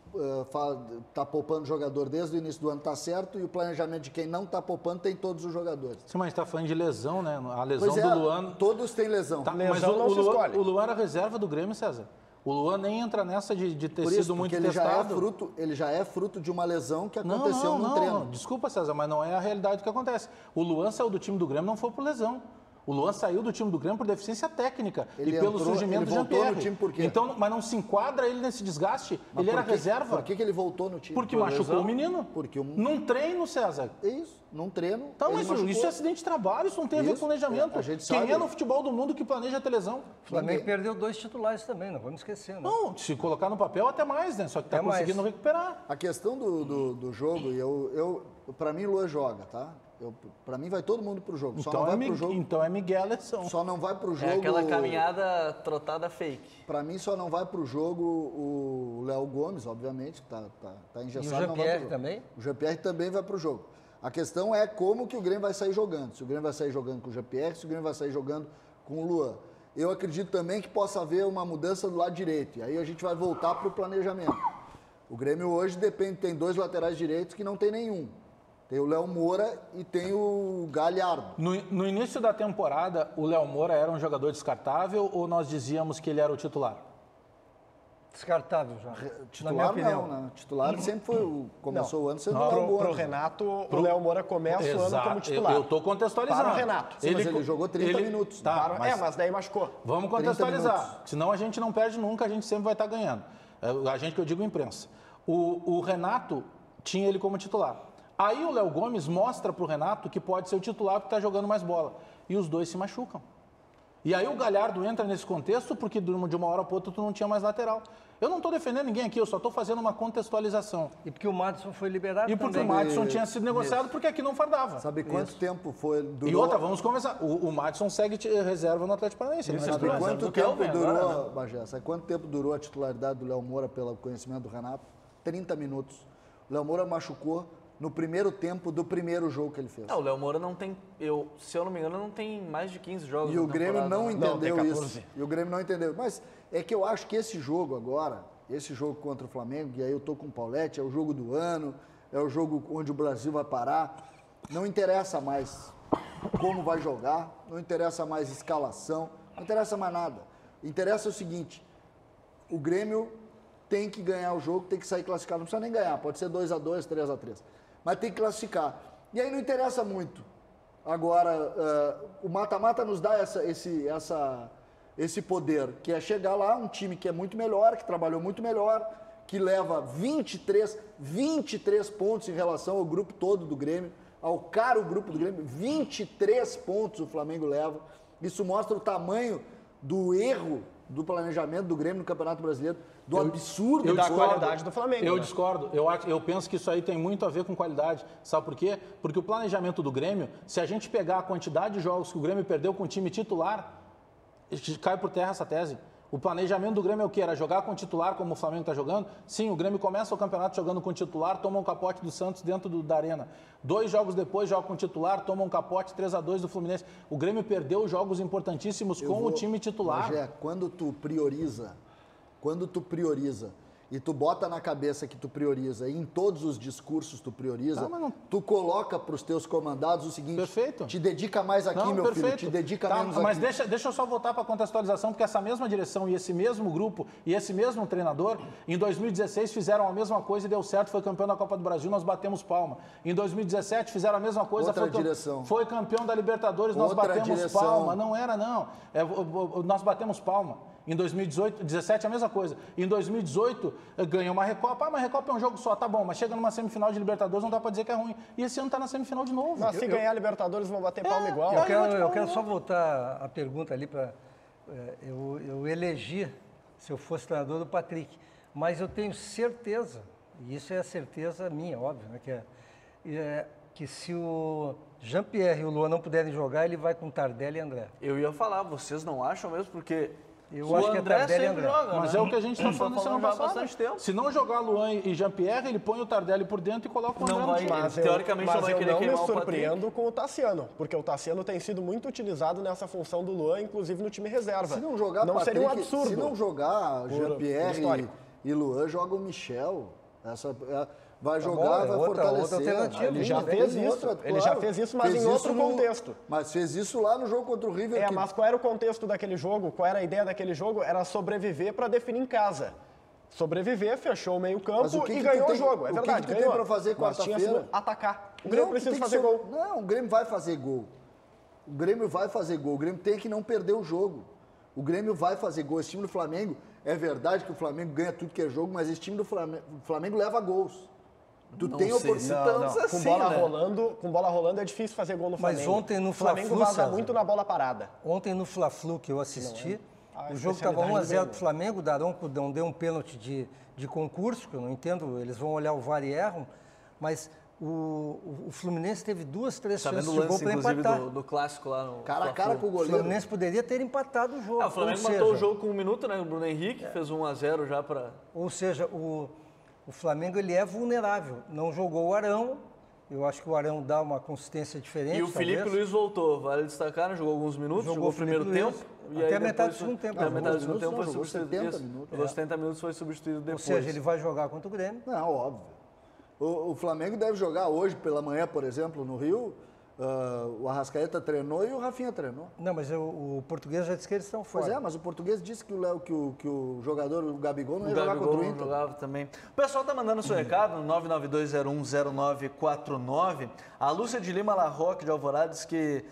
tá poupando jogador desde o início do ano tá certo e o planejamento de quem não tá poupando tem todos os jogadores. Sim, mas está falando de lesão, né? A lesão Pois é, do Luan... todos têm lesão. Tá, Lesão mas não se escolhe. O Luan era reserva do Grêmio, César. O Luan nem entra nessa de ter Por isso, sido muito porque testado. ele já é fruto de uma lesão que aconteceu no treino. Não, desculpa, César, mas não é a realidade que acontece. O Luan saiu do time do Grêmio, não foi por lesão. O Luan saiu do time do Grêmio por deficiência técnica e pelo surgimento do Jean-Pierre. No time por quê? Então, mas não se enquadra ele nesse desgaste? Ele era reserva. Por que ele voltou no time? Porque machucou o menino. Porque num treino, César. É isso, num treino. Então, mas isso é acidente de trabalho, isso não tem a ver com planejamento. Quem é no futebol do mundo que planeja ter lesão? O Flamengo perdeu 2 titulares também, não vamos esquecer, né? Não, se colocar no papel até mais, né? Só que tá conseguindo recuperar. A questão do jogo, para mim, o Luan joga, tá? Para mim, vai todo mundo pro jogo. Só não vai pro jogo. Então é Miguelson. Só não vai pro jogo. É aquela caminhada trotada fake. Para mim, só não vai pro jogo o Léo Gomes, obviamente, que tá engessado. E o Jean-Pierre também? O Jean-Pierre também vai pro jogo. A questão é como que o Grêmio vai sair jogando. Se o Grêmio vai sair jogando com o Jean-Pierre, se o Grêmio vai sair jogando com o Luan. Eu acredito também que possa haver uma mudança do lado direito. E aí a gente vai voltar pro planejamento. O Grêmio hoje tem 2 laterais direitos que não tem nenhum. Tem o Léo Moura e tem o Galhardo. No início da temporada, o Léo Moura era um jogador descartável ou nós dizíamos que ele era o titular? Descartável já. Titular não, né? Titular sempre foi começou o ano sendo o Léo Moura. Pro Renato, o Léo Moura começa o ano como titular. Eu estou contextualizando. Para o Renato. Sim, mas ele jogou 30 minutos. Tá, mas daí machucou. Vamos contextualizar. Senão a gente não perde nunca, a gente sempre vai estar ganhando. A gente que eu digo imprensa. O Renato tinha ele como titular. Aí o Léo Gomes mostra para o Renato que pode ser o titular porque está jogando mais bola. E os dois se machucam. E aí o Galhardo entra nesse contexto porque de uma hora para outra tu não tinha mais lateral. Eu não estou defendendo ninguém aqui, eu só estou fazendo uma contextualização. E porque o Madison foi liberado e porque também. O Madison tinha sido negociado porque aqui não fardava. Sabe quanto tempo durou? E outra, vamos conversar. O Madison segue reserva no Atlético Paranaense. Sabe quanto tempo durou, Bagé? Sabe quanto tempo durou a titularidade do Léo Moura pelo conhecimento do Renato? 30 minutos. O Léo Moura machucou no primeiro tempo do primeiro jogo que ele fez. Não, o Léo Moura não tem, se eu não me engano, não tem mais de 15 jogos. E o Grêmio não entendeu não, isso. E o Grêmio não entendeu. Mas é que eu acho que esse jogo agora, esse jogo contra o Flamengo, e aí eu tô com o Paulete, é o jogo do ano, é o jogo onde o Brasil vai parar. Não interessa mais como vai jogar, não interessa mais escalação, não interessa mais nada. Interessa o seguinte, o Grêmio tem que ganhar o jogo, tem que sair classificado, não precisa nem ganhar, pode ser 2-2, 3-3. Mas tem que classificar. E aí não interessa muito. Agora, o mata-mata nos dá esse poder, que é chegar lá, um time que é muito melhor, que trabalhou muito melhor, que leva 23 pontos em relação ao grupo todo do Grêmio, ao caro grupo do Grêmio, 23 pontos o Flamengo leva. Isso mostra o tamanho do erro do planejamento do Grêmio no Campeonato Brasileiro, do absurdo da qualidade do Flamengo. Eu discordo. Eu penso que isso aí tem muito a ver com qualidade. Sabe por quê? Porque o planejamento do Grêmio, se a gente pegar a quantidade de jogos que o Grêmio perdeu com o time titular, cai por terra essa tese. O planejamento do Grêmio é o quê? Era jogar com o titular como o Flamengo está jogando? Sim, o Grêmio começa o campeonato jogando com o titular, toma um capote do Santos dentro da arena. 2 jogos depois joga com o titular, toma um capote 3-2 do Fluminense. O Grêmio perdeu jogos importantíssimos com o time titular. Rogé, quando tu prioriza e tu bota na cabeça que tu prioriza, e em todos os discursos tu prioriza, tu coloca para os teus comandados o seguinte, perfeito. Te dedica mais aqui, meu filho, te dedica menos mas aqui. Mas deixa eu só voltar para a contextualização, porque essa mesma direção e esse mesmo grupo e esse mesmo treinador, em 2016 fizeram a mesma coisa e deu certo, foi campeão da Copa do Brasil, nós batemos palma. Em 2017 fizeram a mesma coisa, foi campeão da Libertadores, nós batemos palma. Não era, não. Nós batemos palma. Em 2017 a mesma coisa. Em 2018 ganhou uma Recopa. Mas Recopa é um jogo só, tá bom. Mas chega numa semifinal de Libertadores, não dá pra dizer que é ruim. E esse ano tá na semifinal de novo. Mas se ganhar a Libertadores vão bater palma igual. Eu quero só voltar a pergunta ali para... Eu elegi, se eu fosse treinador, do Patrick. Mas eu tenho certeza, e isso é a certeza minha, óbvio, né, que se o Jean-Pierre e o Luan não puderem jogar, ele vai com Tardelli e André. Eu ia falar, vocês não acham mesmo? Porque Eu acho que André sempre joga, mas né? é o que a gente está falando esse ano já há passado. bastante tempo. Se não jogar Luan e Jean-Pierre, ele põe o Tardelli por dentro e coloca o André no time. Mas teoricamente não vai querer eu queimar não o me surpreendo com o Tassiano, porque o Tassiano tem sido muito utilizado nessa função do Luan, inclusive no time reserva. Se não jogar não Patrick, seria um absurdo. Se não jogar Jean-Pierre e Luan, joga o Michel. Vai jogar, vai fortalecer. Ele já fez isso. Ele já fez isso, mas em outro contexto. Mas fez isso lá no jogo contra o River. Mas qual era o contexto daquele jogo? Qual era a ideia daquele jogo? Era sobreviver para definir em casa. Sobreviver, fechou o meio-campo e ganhou o jogo. É verdade, o que tem para fazer quarta-feira? Atacar. O Grêmio precisa fazer gol. Não, o Grêmio vai fazer gol. O Grêmio vai fazer gol. O Grêmio tem que não perder o jogo. O Grêmio vai fazer gol. Esse time do Flamengo, é verdade que o Flamengo ganha tudo que é jogo, mas esse time do Flamengo leva gols. Tu tem oportunidade. Com bola rolando é difícil fazer gol no Flamengo. Mas ontem no Fla-Flu, o Flamengo vaza muito na bola parada. Ontem no Fla-Flu que eu assisti, o jogo estava 1-0 pro Flamengo, o Daronco deu um pênalti de concurso, que eu não entendo, eles vão olhar o VAR e erram, mas o Fluminense teve 2, 3 chances de gol para empatar. Do clássico lá no cara a cara com o goleiro. O Fluminense poderia ter empatado o jogo. O Flamengo matou o jogo com 1 minuto, né? O Bruno Henrique fez 1-0 já para... Ou seja, o Flamengo ele é vulnerável. Não jogou o Arão. Eu acho que o Arão dá uma consistência diferente. E o Felipe Luiz voltou. Vale destacar, né? Jogou alguns minutos, jogou o primeiro tempo. E até a metade do segundo tempo. Até a metade do segundo tempo foi jogou substituído. 70 minutos. Jogou 70 minutos, foi substituído depois. Ou seja, ele vai jogar contra o Grêmio. Não, óbvio. O Flamengo deve jogar hoje pela manhã, por exemplo, no Rio. O Arrascaeta treinou e o Rafinha treinou. Não, mas o português já disse que eles estão fora. Pois é, mas o português disse que o jogador, o Gabigol, não ia jogar contra o Inter. Jogava também. O pessoal tá mandando seu recado no 992010949. A Lúcia de Lima Larroque de Alvorada diz que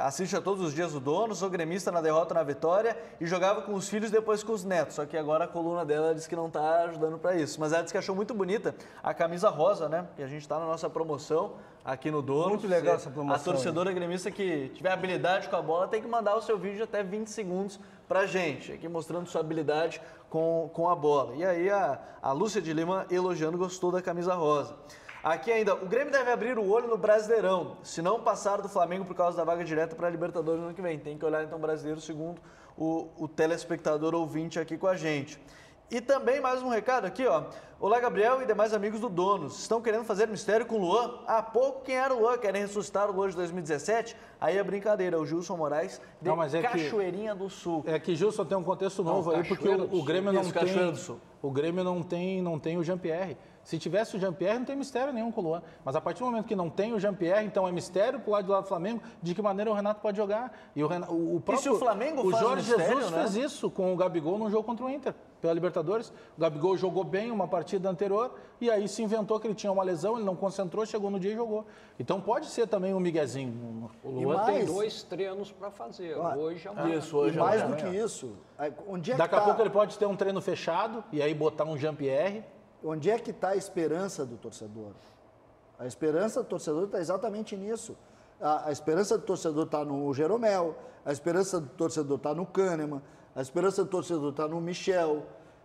assiste a todos os dias o Dono, sou gremista na derrota na vitória e jogava com os filhos depois com os netos. Só que agora a coluna dela diz que não está ajudando para isso. Mas ela disse que achou muito bonita a camisa rosa, né? Que a gente está na nossa promoção aqui no Dono. Muito legal essa promoção. A torcedora gremista que tiver habilidade com a bola tem que mandar o seu vídeo de até 20 segundos pra gente, aqui mostrando sua habilidade com a bola. E aí a Lúcia de Lima elogiando, gostou da camisa rosa. Aqui ainda, o Grêmio deve abrir o olho no Brasileirão, se não passar do Flamengo por causa da vaga direta para a Libertadores no ano que vem. Tem que olhar então o Brasileiro segundo o telespectador ouvinte aqui com a gente. E também mais um recado aqui, ó. Olá, Gabriel e demais amigos do Donos. Estão querendo fazer mistério com o Luan? Há pouco quem era o Luan? Querem ressuscitar o Luan de 2017? Aí é brincadeira, o Gilson Moraes de Cachoeirinha do Sul. É que Gilson tem um contexto novo aí, porque o Grêmio não tem... O Grêmio não tem o Jean-Pierre. Se tivesse o Jean-Pierre, não tem mistério nenhum com o Luan. Mas a partir do momento que não tem o Jean-Pierre, então é mistério pro lado do Flamengo de que maneira o Renato pode jogar. E o próprio, e se o Flamengo faz Jorge mistério, Jesus né? fez isso com o Gabigol no jogo contra o Inter, pela Libertadores. O Gabigol jogou bem uma partida anterior e aí se inventou que ele tinha uma lesão, ele não concentrou, chegou no dia e jogou. Então pode ser também um miguezinho. O Luan tem 2 treinos para fazer. Hoje amanhã. Isso, hoje mais do que isso. Onde é que Daqui a pouco ele pode ter um treino fechado e aí botar um Jean-Pierre. Onde é que está a esperança do torcedor? A esperança do torcedor está exatamente nisso. A esperança do torcedor está no Jeromel, a esperança do torcedor está no Kahneman, a esperança do torcedor está no Michel,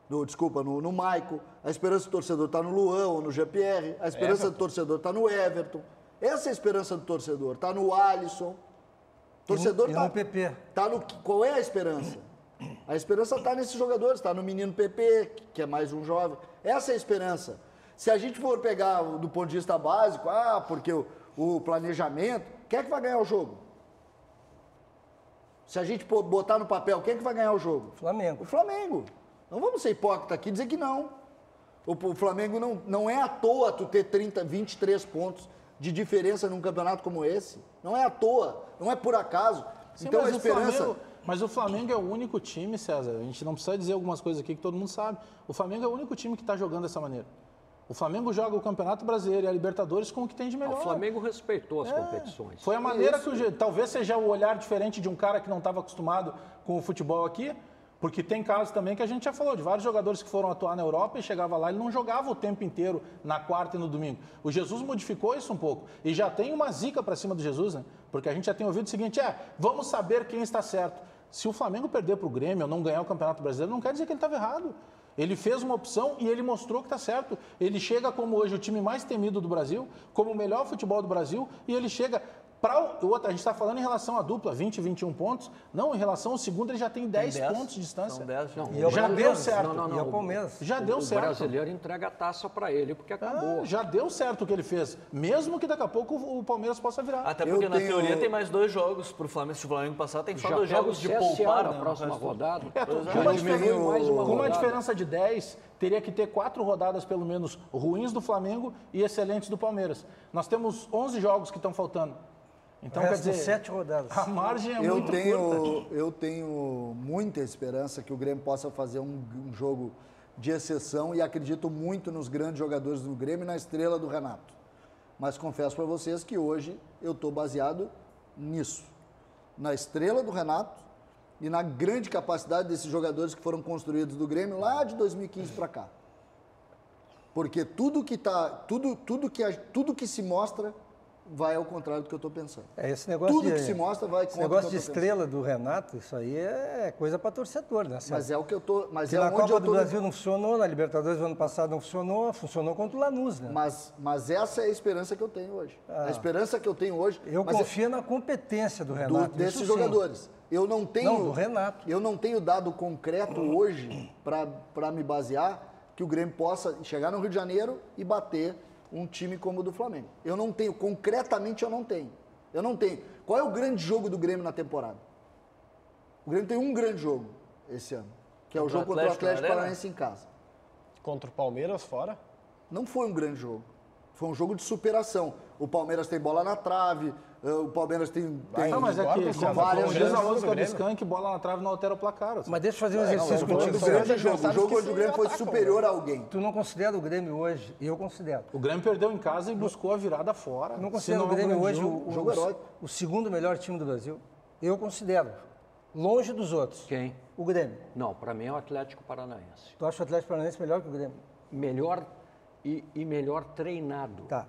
no Maico, a esperança do torcedor está no Luan ou no Jean-Pierre, a esperança do torcedor está no Everton. Essa é a esperança do torcedor, está no Alisson. O torcedor no PP. Qual é a esperança? A esperança está nesses jogadores, está no menino PP, que é mais um jovem. Essa é a esperança. Se a gente for pegar do ponto de vista básico, porque o planejamento, quem é que vai ganhar o jogo? Se a gente botar no papel, quem é que vai ganhar o jogo? Flamengo. O Flamengo. Não vamos ser hipócritas aqui e dizer que não. O Flamengo não é à toa tu ter 23 pontos de diferença num campeonato como esse. Não é à toa, não é por acaso. Sim, então a esperança... Mas o Flamengo é o único time, César, a gente não precisa dizer algumas coisas aqui que todo mundo sabe. O Flamengo é o único time que está jogando dessa maneira. O Flamengo joga o Campeonato Brasileiro e a Libertadores com o que tem de melhor. O Flamengo respeitou as competições. Foi a maneira que talvez seja o olhar diferente de um cara que não estava acostumado com o futebol aqui, porque tem casos também que a gente já falou, de vários jogadores que foram atuar na Europa e chegava lá, ele não jogava o tempo inteiro na quarta e no domingo. O Jesus modificou isso um pouco. E já tem uma zica para cima do Jesus, né? Porque a gente já tem ouvido o seguinte, vamos saber quem está certo. Se o Flamengo perder para o Grêmio ou não ganhar o Campeonato Brasileiro, não quer dizer que ele estava errado. Ele fez uma opção e ele mostrou que está certo. Ele chega como hoje o time mais temido do Brasil, como o melhor futebol do Brasil, e ele chega A gente está falando em relação à dupla, 20 e 21 pontos. Não, em relação ao segundo, ele já tem 10 pontos de distância. São 10 já. Já deu certo. E o Palmeiras. Já deu certo. O brasileiro entrega a taça para ele, porque acabou. Já deu certo o que ele fez. Mesmo que daqui a pouco o Palmeiras possa virar. Até porque, na teoria, tem mais 2 jogos para o Flamengo. Se o Flamengo passar, tem só 2 jogos de poupar na próxima rodada. Com uma diferença de 10, teria que ter 4 rodadas, pelo menos, ruins do Flamengo e excelentes do Palmeiras. Nós temos 11 jogos que estão faltando. Então, quer dizer, 7 rodadas. A margem é muito curta. Eu tenho muita esperança que o Grêmio possa fazer um jogo de exceção e acredito muito nos grandes jogadores do Grêmio e na estrela do Renato. Mas confesso para vocês que hoje eu estou baseado nisso. Na estrela do Renato e na grande capacidade desses jogadores que foram construídos do Grêmio lá de 2015 para cá. Porque tudo que se mostra vai ao contrário do que eu estou pensando. Esse negócio tudo que se mostra vai contra o que eu negócio de estrela do Renato, isso aí é coisa para torcedor, né? Mas é o que eu tô, mas é na Copa do Brasil não funcionou, na Libertadores do ano passado não funcionou, funcionou contra o Lanús, né? Mas essa é a esperança que eu tenho hoje. A esperança que eu tenho hoje. Eu confio na competência do Renato. Desses jogadores. Eu não tenho. Não, do Renato. Eu não tenho dado concreto hoje para me basear que o Grêmio possa chegar no Rio de Janeiro e bater um time como o do Flamengo. Eu não tenho, concretamente eu não tenho. Eu não tenho. Qual é o grande jogo do Grêmio na temporada? O Grêmio tem um grande jogo esse ano, que é o jogo contra o Atlético Paranaense em casa. Contra o Palmeiras fora? Não foi um grande jogo. Foi um jogo de superação. O Palmeiras tem bola na trave, o Palmeiras tem mas é que, várias diz a música do Skank, bola na trave não altera o placar. Mas deixa eu fazer um exercício contigo. O jogo onde o Grêmio foi superior a alguém. Tu não considera o Grêmio hoje? Eu considero. O Grêmio perdeu em casa e buscou a virada fora. Não considero o Grêmio hoje o segundo melhor time do Brasil? Eu considero. Longe dos outros. Quem? O Grêmio. Não, para mim é o Atlético Paranaense. Tu acha o Atlético Paranaense melhor que o Grêmio? Melhor e melhor treinado. Tá.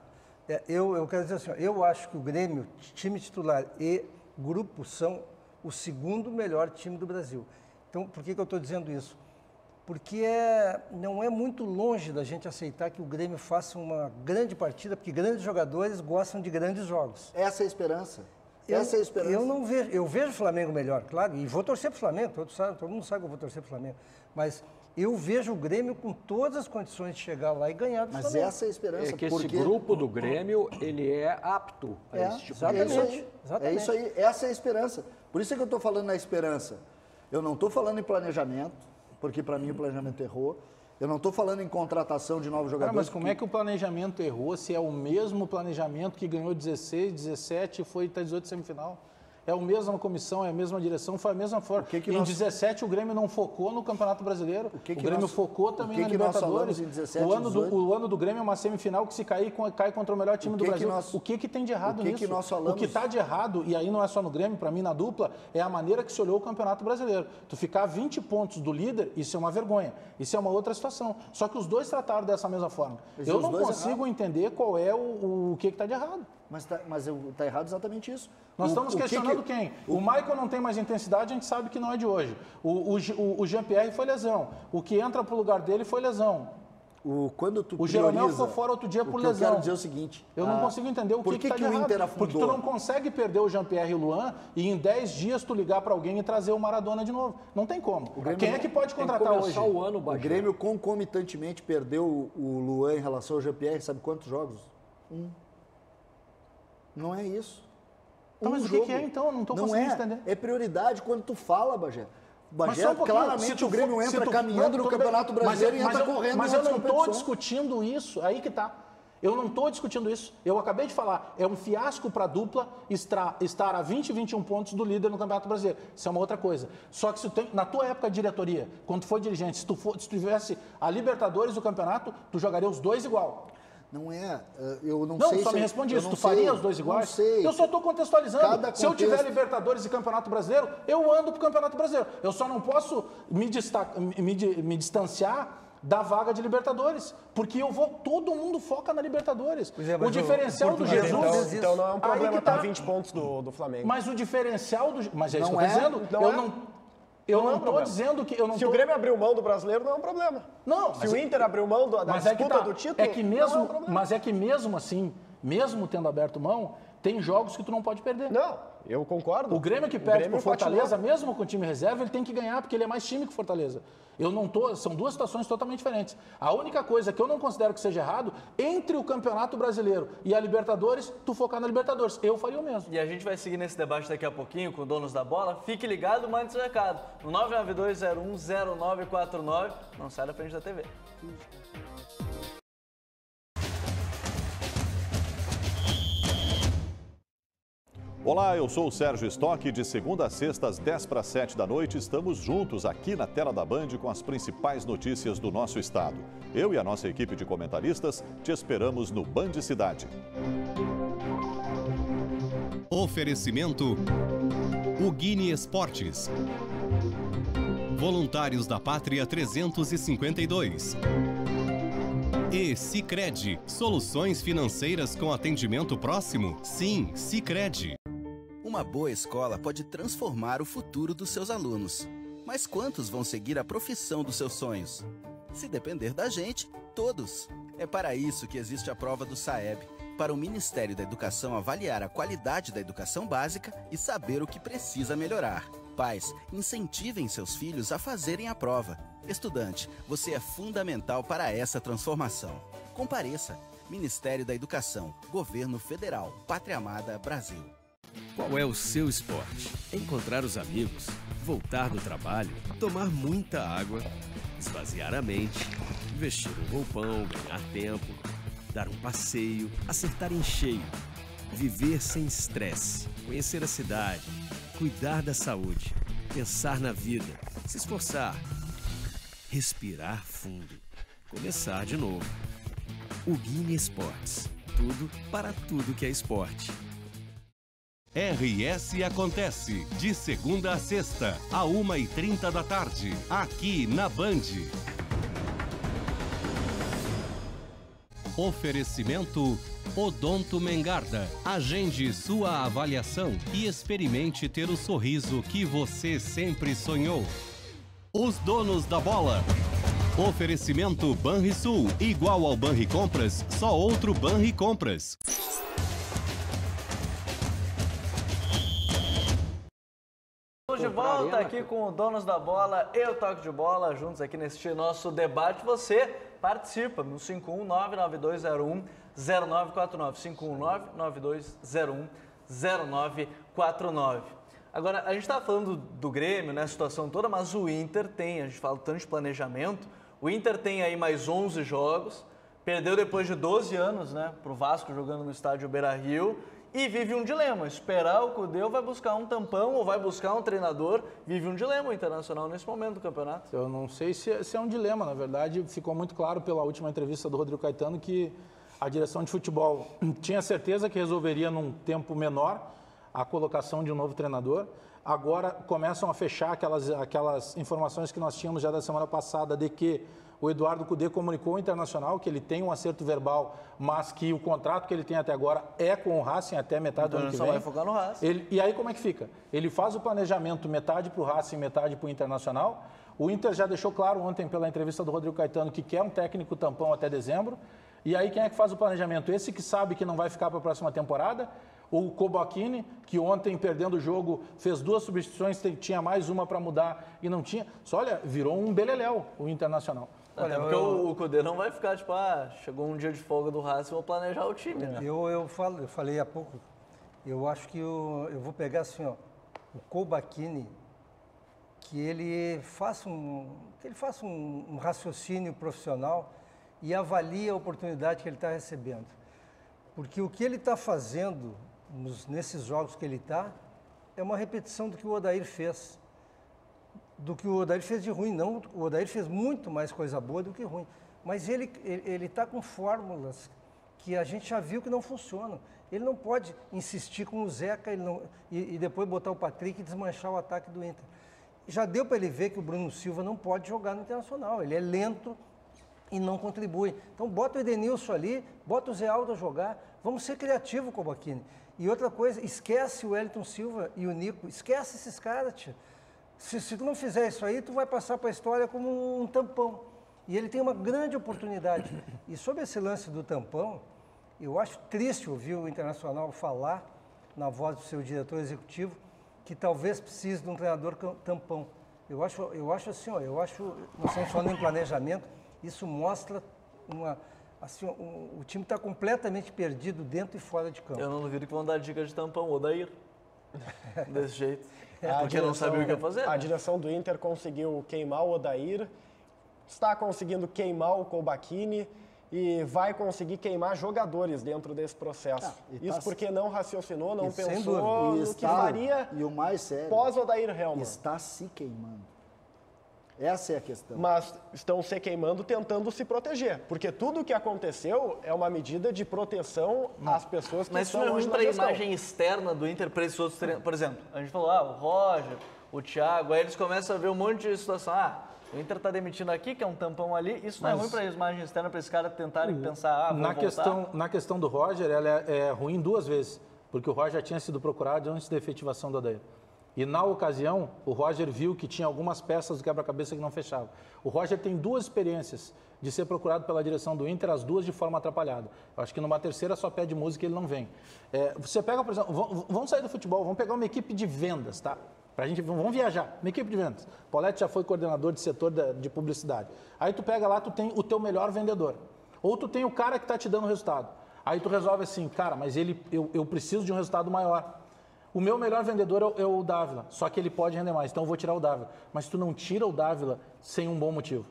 Eu quero dizer assim, eu acho que o Grêmio, time titular e grupo são o segundo melhor time do Brasil. Então, por que eu estou dizendo isso? Porque não é muito longe da gente aceitar que o Grêmio faça uma grande partida, porque grandes jogadores gostam de grandes jogos. Essa é a esperança. Essa é a esperança. Eu não vejo, eu vejo o Flamengo melhor, claro, e vou torcer para o Flamengo, todo mundo sabe que eu vou torcer para o Flamengo, mas eu vejo o Grêmio com todas as condições de chegar lá e ganhar do Flamengo. Mas essa é a esperança. É que esse grupo do Grêmio, ele é apto a esse tipo de jogo. É isso aí, essa é a esperança. Por isso é que eu estou falando na esperança. Eu não estou falando em planejamento, porque para mim o planejamento errou. Eu não estou falando em contratação de novos jogadores. Mas como é que o planejamento errou se é o mesmo planejamento que ganhou 16, 17 e foi até 18 semifinal? É a mesma comissão, é a mesma direção, foi a mesma forma. Em 17 o Grêmio não focou no Campeonato Brasileiro, o Grêmio focou também na Libertadores. Em 17, o ano do Grêmio é uma semifinal que se cai contra o melhor time do Brasil. O que tem de errado nisso? O que está de errado, e aí não é só no Grêmio, para mim na dupla, é a maneira que se olhou o Campeonato Brasileiro. Tu ficar 20 pontos do líder, isso é uma vergonha. Isso é uma outra situação. Só que os dois trataram dessa mesma forma. Eu não consigo entender qual é o que está de errado. Mas está errado exatamente isso. Nós estamos questionando quem? O Michael não tem mais intensidade, a gente sabe que não é de hoje. O Jean-Pierre foi lesão. O que entra para o lugar dele foi lesão. O Jeromel ficou fora outro dia por lesão. Eu quero dizer o seguinte. Eu não consigo entender o que está de errado. Porque tu não consegue perder o Jean-Pierre e o Luan e em 10 dias tu ligar para alguém e trazer o Maradona de novo. Não tem como. Quem é que pode contratar hoje? O Grêmio concomitantemente perdeu o Luan em relação ao Jean-Pierre, sabe quantos jogos? 1. Não é isso. Mas o que é então? Eu não estou conseguindo entender. É prioridade quando tu fala, Bagé. Claramente o Grêmio entra caminhando no Campeonato Brasileiro e entra correndo. Mas eu não estou discutindo isso. Aí que tá. Eu não estou discutindo isso. Eu acabei de falar. É um fiasco para a dupla estar a 20, 21 pontos do líder no Campeonato Brasileiro. Isso é uma outra coisa. Só que na tua época de diretoria, quando tu foi dirigente, se tu tivesse a Libertadores do campeonato, tu jogaria os dois igual. Não é, eu não sei. Não, só me responde isso. Tu faria os dois iguais? Não sei. Eu só estou contextualizando. Se eu tiver Libertadores e Campeonato Brasileiro, eu ando para o Campeonato Brasileiro. Eu só não posso me distanciar da vaga de Libertadores, porque todo mundo foca na Libertadores. O diferencial do Jesus... Então não é um problema estar 20 pontos do Flamengo. Mas o diferencial do... Mas é isso que eu estou dizendo. Eu não estou dizendo que... Se o Grêmio abriu mão do brasileiro, não é um problema. Não. Se o Inter abriu mão da disputa do título, não é um problema. Mas é que mesmo assim, mesmo tendo aberto mão, Tem jogos que tu não pode perder. Não, eu concordo. O Grêmio que perde pro Fortaleza, mesmo com o time reserva, ele tem que ganhar, porque ele é mais time que o Fortaleza. São duas situações totalmente diferentes. A única coisa que eu não considero que seja errado, entre o Campeonato Brasileiro e a Libertadores, tu focar na Libertadores. Eu faria o mesmo. E a gente vai seguir nesse debate daqui a pouquinho com donos da bola. Fique ligado, mande seu recado. No 992010949. Não sai da frente da TV. Olá, eu sou o Sérgio Stock. De segunda a sexta, às 10 para 7 da noite, estamos juntos aqui na tela da Band com as principais notícias do nosso estado. Eu e a nossa equipe de comentaristas te esperamos no Band Cidade. Oferecimento Ugine Esportes. Voluntários da Pátria 352. E Sicredi, soluções financeiras com atendimento próximo? Sim, Sicredi. Uma boa escola pode transformar o futuro dos seus alunos. Mas quantos vão seguir a profissão dos seus sonhos? Se depender da gente, todos. É para isso que existe a prova do SAEB, para o Ministério da Educação avaliar a qualidade da educação básica e saber o que precisa melhorar. Pais, incentivem seus filhos a fazerem a prova. Estudante, você é fundamental para essa transformação. Compareça. Ministério da Educação, Governo Federal, Pátria Amada, Brasil. Qual é o seu esporte? Encontrar os amigos, voltar do trabalho, tomar muita água, esvaziar a mente, vestir um roupão, ganhar tempo, dar um passeio, acertar em cheio, viver sem estresse, conhecer a cidade, cuidar da saúde, pensar na vida, se esforçar, respirar fundo, começar de novo. Ugine Esportes, tudo para tudo que é esporte. RS Acontece, de segunda a sexta, à 1h30 da tarde, aqui na Band. Oferecimento Odonto Mengarda. Agende sua avaliação e experimente ter o sorriso que você sempre sonhou. Os donos da bola. Oferecimento Banrisul, igual ao Banricompras, só outro Banricompras. Estamos de volta aqui com o Donos da Bola e o Toque de Bola, juntos aqui neste nosso debate. Você participa no 51992010949, 51992010949. Agora, a gente está falando do Grêmio, né, a situação toda, mas o Inter tem, a gente fala tanto de planejamento, o Inter tem aí mais 11 jogos, perdeu depois de 12 anos, né, para o Vasco jogando no estádio Beira-Rio, e vive um dilema, esperar o Cudê ou vai buscar um tampão ou vai buscar um treinador, vive um dilema internacional nesse momento do campeonato. Eu não sei se é um dilema, na verdade ficou muito claro pela última entrevista do Rodrigo Caetano que a direção de futebol tinha certeza que resolveria num tempo menor a colocação de um novo treinador. Agora começam a fechar aquelas informações que nós tínhamos já da semana passada de que o Eduardo Cudê comunicou ao Internacional que ele tem um acerto verbal, mas que o contrato que ele tem até agora é com o Racing até metade do ano que vem. Vai focar no Racing. E aí como é que fica? Ele faz o planejamento metade para o Racing, metade para o Internacional. O Inter já deixou claro ontem pela entrevista do Rodrigo Caetano que quer um técnico tampão até dezembro. E aí quem é que faz o planejamento? Esse que sabe que não vai ficar para a próxima temporada? O Kobachini, que ontem, perdendo o jogo, fez 2 substituições, tinha mais uma para mudar e não tinha. Só olha, virou um beleléu o Internacional. Até porque o Cudê não vai ficar, tipo, chegou um dia de folga do Racing, vou planejar o time, né? Eu falei há pouco, eu acho que eu vou pegar assim, ó, o Kobachini, que ele faça um raciocínio profissional e avalie a oportunidade que ele está recebendo. Porque o que ele está fazendo nesses jogos que ele está é uma repetição do que o Odair fez. Do que o Odair fez de ruim, não. O Odair fez muito mais coisa boa do que ruim. Mas ele está com fórmulas que a gente já viu que não funcionam. Ele não pode insistir com o Zeca e depois botar o Patrick e desmanchar o ataque do Inter. Já deu para ele ver que o Bruno Silva não pode jogar no Internacional. Ele é lento e não contribui. Então bota o Edenilson ali, bota o Zé Aldo a jogar. Vamos ser criativos, Kobachini. E outra coisa, esquece o Wellington Silva e o Nico. Esquece esses caras, tia. Se tu não fizer isso aí, tu vai passar para a história como um tampão. E ele tem uma grande oportunidade. E sobre esse lance do tampão, eu acho triste ouvir o Internacional falar na voz do seu diretor executivo, que talvez precise de um treinador tampão. Eu acho assim, ó, nós estamos falando em planejamento, isso mostra o time está completamente perdido dentro e fora de campo. Eu não duvido que vão dar dica de tampão, Odair. Desse jeito. Porque não sabia o que ia fazer. A direção do Inter conseguiu queimar o Odair, está conseguindo queimar o Koubakkini e vai conseguir queimar jogadores dentro desse processo. Isso porque não raciocinou, não pensou no que faria e o mais sério, pós-Odair Helman. Está se queimando. Essa é a questão. Mas estão se queimando tentando se proteger, porque tudo o que aconteceu é uma medida de proteção às pessoas que estão hoje na gestão. Mas isso não é ruim para a imagem externa do Inter para esses outros treinadores. Por exemplo, a gente falou, o Roger, o Thiago, aí eles começam a ver um monte de situação. O Inter está demitindo aqui, que é um tampão ali. Isso não é ruim para a imagem externa, para esses caras tentarem pensar, na questão do Roger, ela é ruim duas vezes, porque o Roger tinha sido procurado antes da efetivação do Odair. E na ocasião, o Roger viu que tinha algumas peças do quebra-cabeça que não fechavam. O Roger tem duas experiências de ser procurado pela direção do Inter, as duas de forma atrapalhada. Eu acho que numa terceira só pede música e ele não vem. Você pega, por exemplo, vamos sair do futebol, vamos pegar uma equipe de vendas, tá? Vamos viajar, uma equipe de vendas. Paulete já foi coordenador de setor de publicidade. Aí tu pega lá, tu tem o teu melhor vendedor. Ou tu tem o cara que está te dando o resultado. Aí tu resolve assim, cara, mas eu preciso de um resultado maior. O meu melhor vendedor é o Dávila, só que ele pode render mais, então eu vou tirar o Dávila. Mas tu não tira o Dávila sem um bom motivo.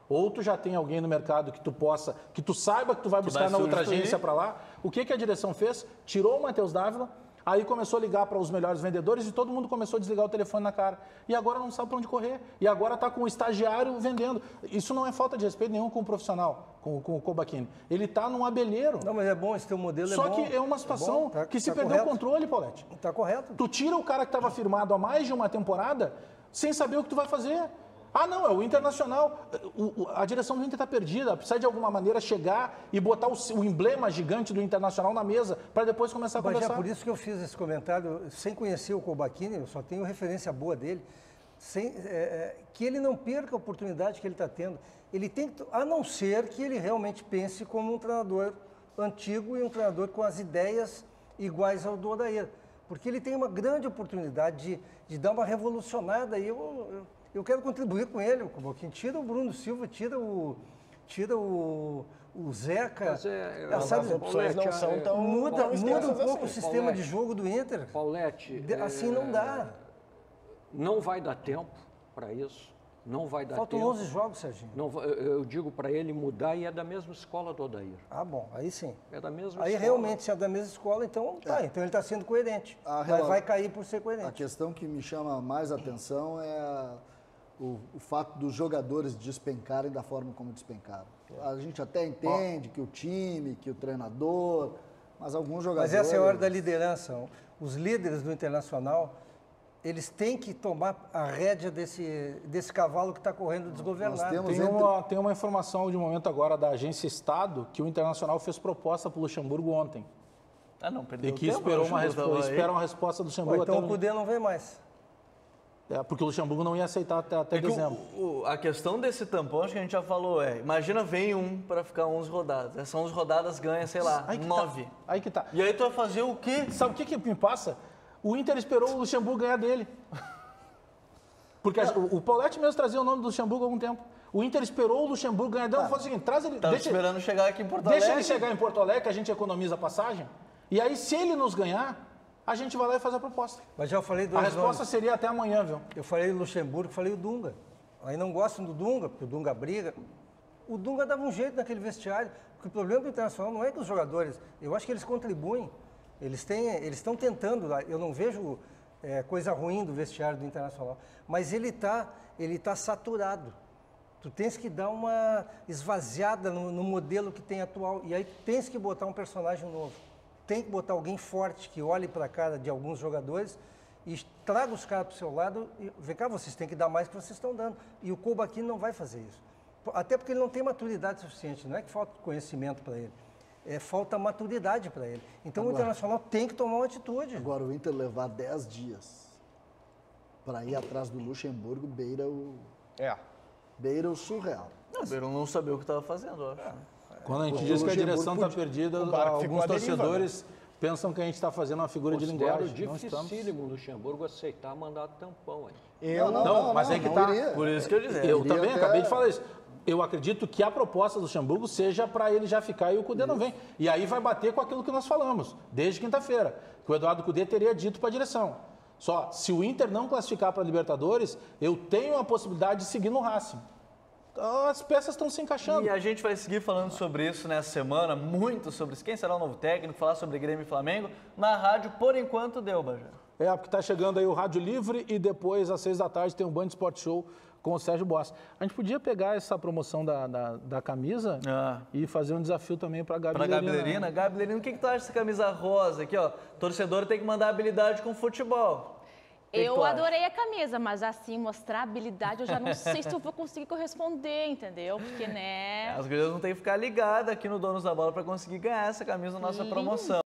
Ou tu já tem alguém no mercado que tu saiba que tu vai buscar na outra agência para lá. O que a direção fez? Tirou o Matheus Dávila, aí começou a ligar para os melhores vendedores e todo mundo começou a desligar o telefone na cara. E agora não sabe para onde correr. E agora está com o estagiário vendendo. Isso não é falta de respeito nenhum com o profissional, com o Koubakkini. Ele está num abelheiro. Não, mas é bom, esse teu modelo Só que é uma situação que se perdeu o controle, Paulete. Está correto. Tu tira o cara que estava firmado há mais de uma temporada sem saber o que tu vai fazer. Não, é o Internacional. A direção do Inter está perdida. Precisa de alguma maneira chegar e botar o emblema gigante do Internacional na mesa para depois começar a conversar. Mas é por isso que eu fiz esse comentário, sem conhecer o Koubakkini, eu só tenho referência boa dele, que ele não perca a oportunidade que ele está tendo. Ele tem que, a não ser que ele realmente pense como um treinador antigo e um treinador com as ideias iguais ao do Odair. Porque ele tem uma grande oportunidade de dar uma revolucionada e eu quero contribuir com ele, tira o Bruno Silva, tira o Zeca. As opções não são tão... Muda um pouco o sistema de jogo do Inter. Paulete, assim não dá. Não vai dar tempo para isso. Não vai dar Faltam tempo. 11 jogos, Serginho. Não, eu digo para ele mudar e é da mesma escola do Odair. Bom, aí sim. É da mesma aí escola. Realmente, se é da mesma escola, então então ele está sendo coerente. Mas vai cair por ser coerente. A questão que me chama mais atenção é o fato dos jogadores despencarem da forma como despencaram. A gente até entende que o time, que o treinador, mas alguns jogadores... Mas essa é a hora da liderança. Os líderes do Internacional, eles têm que tomar a rédea desse cavalo que está correndo desgovernado. Tem uma informação de momento agora da agência Estado que o Internacional fez proposta para o Luxemburgo ontem. Não, perdeu e que esperou uma resposta do Luxemburgo então o Cudê não vem mais. Porque o Luxemburgo não ia aceitar até dezembro. A questão desse tampão, acho que a gente já falou, imagina vem um para ficar 11 rodadas. Essas 11 rodadas ganha, sei lá, 9. Aí que tá. E aí tu vai fazer o quê? Sabe o que me passa? O Inter esperou o Luxemburgo ganhar dele. Porque o Paulete mesmo trazia o nome do Luxemburgo há algum tempo. O Inter esperou o Luxemburgo ganhar dele. Faz o seguinte, traz ele... Estava esperando chegar aqui em Porto Alegre. Deixa ele chegar em Porto Alegre, que a gente economiza a passagem. E aí, se ele nos ganhar, a gente vai lá e faz a proposta. Mas já falei A resposta seria até amanhã, viu? Eu falei o Luxemburgo, falei o Dunga. Aí não gostam do Dunga, porque o Dunga briga. O Dunga dava um jeito naquele vestiário. Porque o problema do Internacional não é que os jogadores... Eu acho que eles contribuem. Eles estão tentando. Eu não vejo coisa ruim do vestiário do Internacional. Mas ele tá saturado. Tu tens que dar uma esvaziada no modelo que tem atual. E aí tens que botar um personagem novo. Tem que botar alguém forte que olhe para a cara de alguns jogadores e traga os caras para o seu lado. E, vem cá, vocês têm que dar mais do que vocês estão dando. E o Koubakkini não vai fazer isso. Até porque ele não tem maturidade suficiente. Não é que falta conhecimento para ele. Falta maturidade para ele. Então agora, o Internacional tem que tomar uma atitude. Agora, o Inter levar 10 dias para ir atrás do Luxemburgo beira o surreal. Beira não sabia o que estava fazendo, eu acho. Quando a gente diz que a direção está perdida, alguns torcedores pensam que a gente está fazendo uma figura de linguagem. Dificílimo o Luxemburgo aceitar mandar tampão. Mas é que tá. Por isso que eu disse. Eu também acabei de falar isso. Eu acredito que a proposta do Luxemburgo seja para ele já ficar e o Cudê não vem. E aí vai bater com aquilo que nós falamos, desde quinta-feira, que o Eduardo Cudê teria dito para a direção. Só, se o Inter não classificar para a Libertadores, eu tenho a possibilidade de seguir no Racing. Então, as peças estão se encaixando. E a gente vai seguir falando sobre isso nessa semana, muito sobre isso. Quem será o novo técnico, falar sobre Grêmio e Flamengo. Na rádio, por enquanto, deu, Bajé. Porque está chegando aí o Rádio Livre e depois, às 6 da tarde, tem um Band Sport Show com o Sérgio Boss. A gente podia pegar essa promoção da camisa e fazer um desafio também para a Gabi Lerina. Gabi Lerina, o que tu acha dessa camisa rosa aqui, ó? Torcedor tem que mandar habilidade com futebol. Eu adorei a camisa, mas assim, mostrar habilidade, eu já não sei se eu vou conseguir corresponder, entendeu? Porque, né... As gurias vão ter que ficar ligadas aqui no Donos da Bola para conseguir ganhar essa camisa na nossa promoção.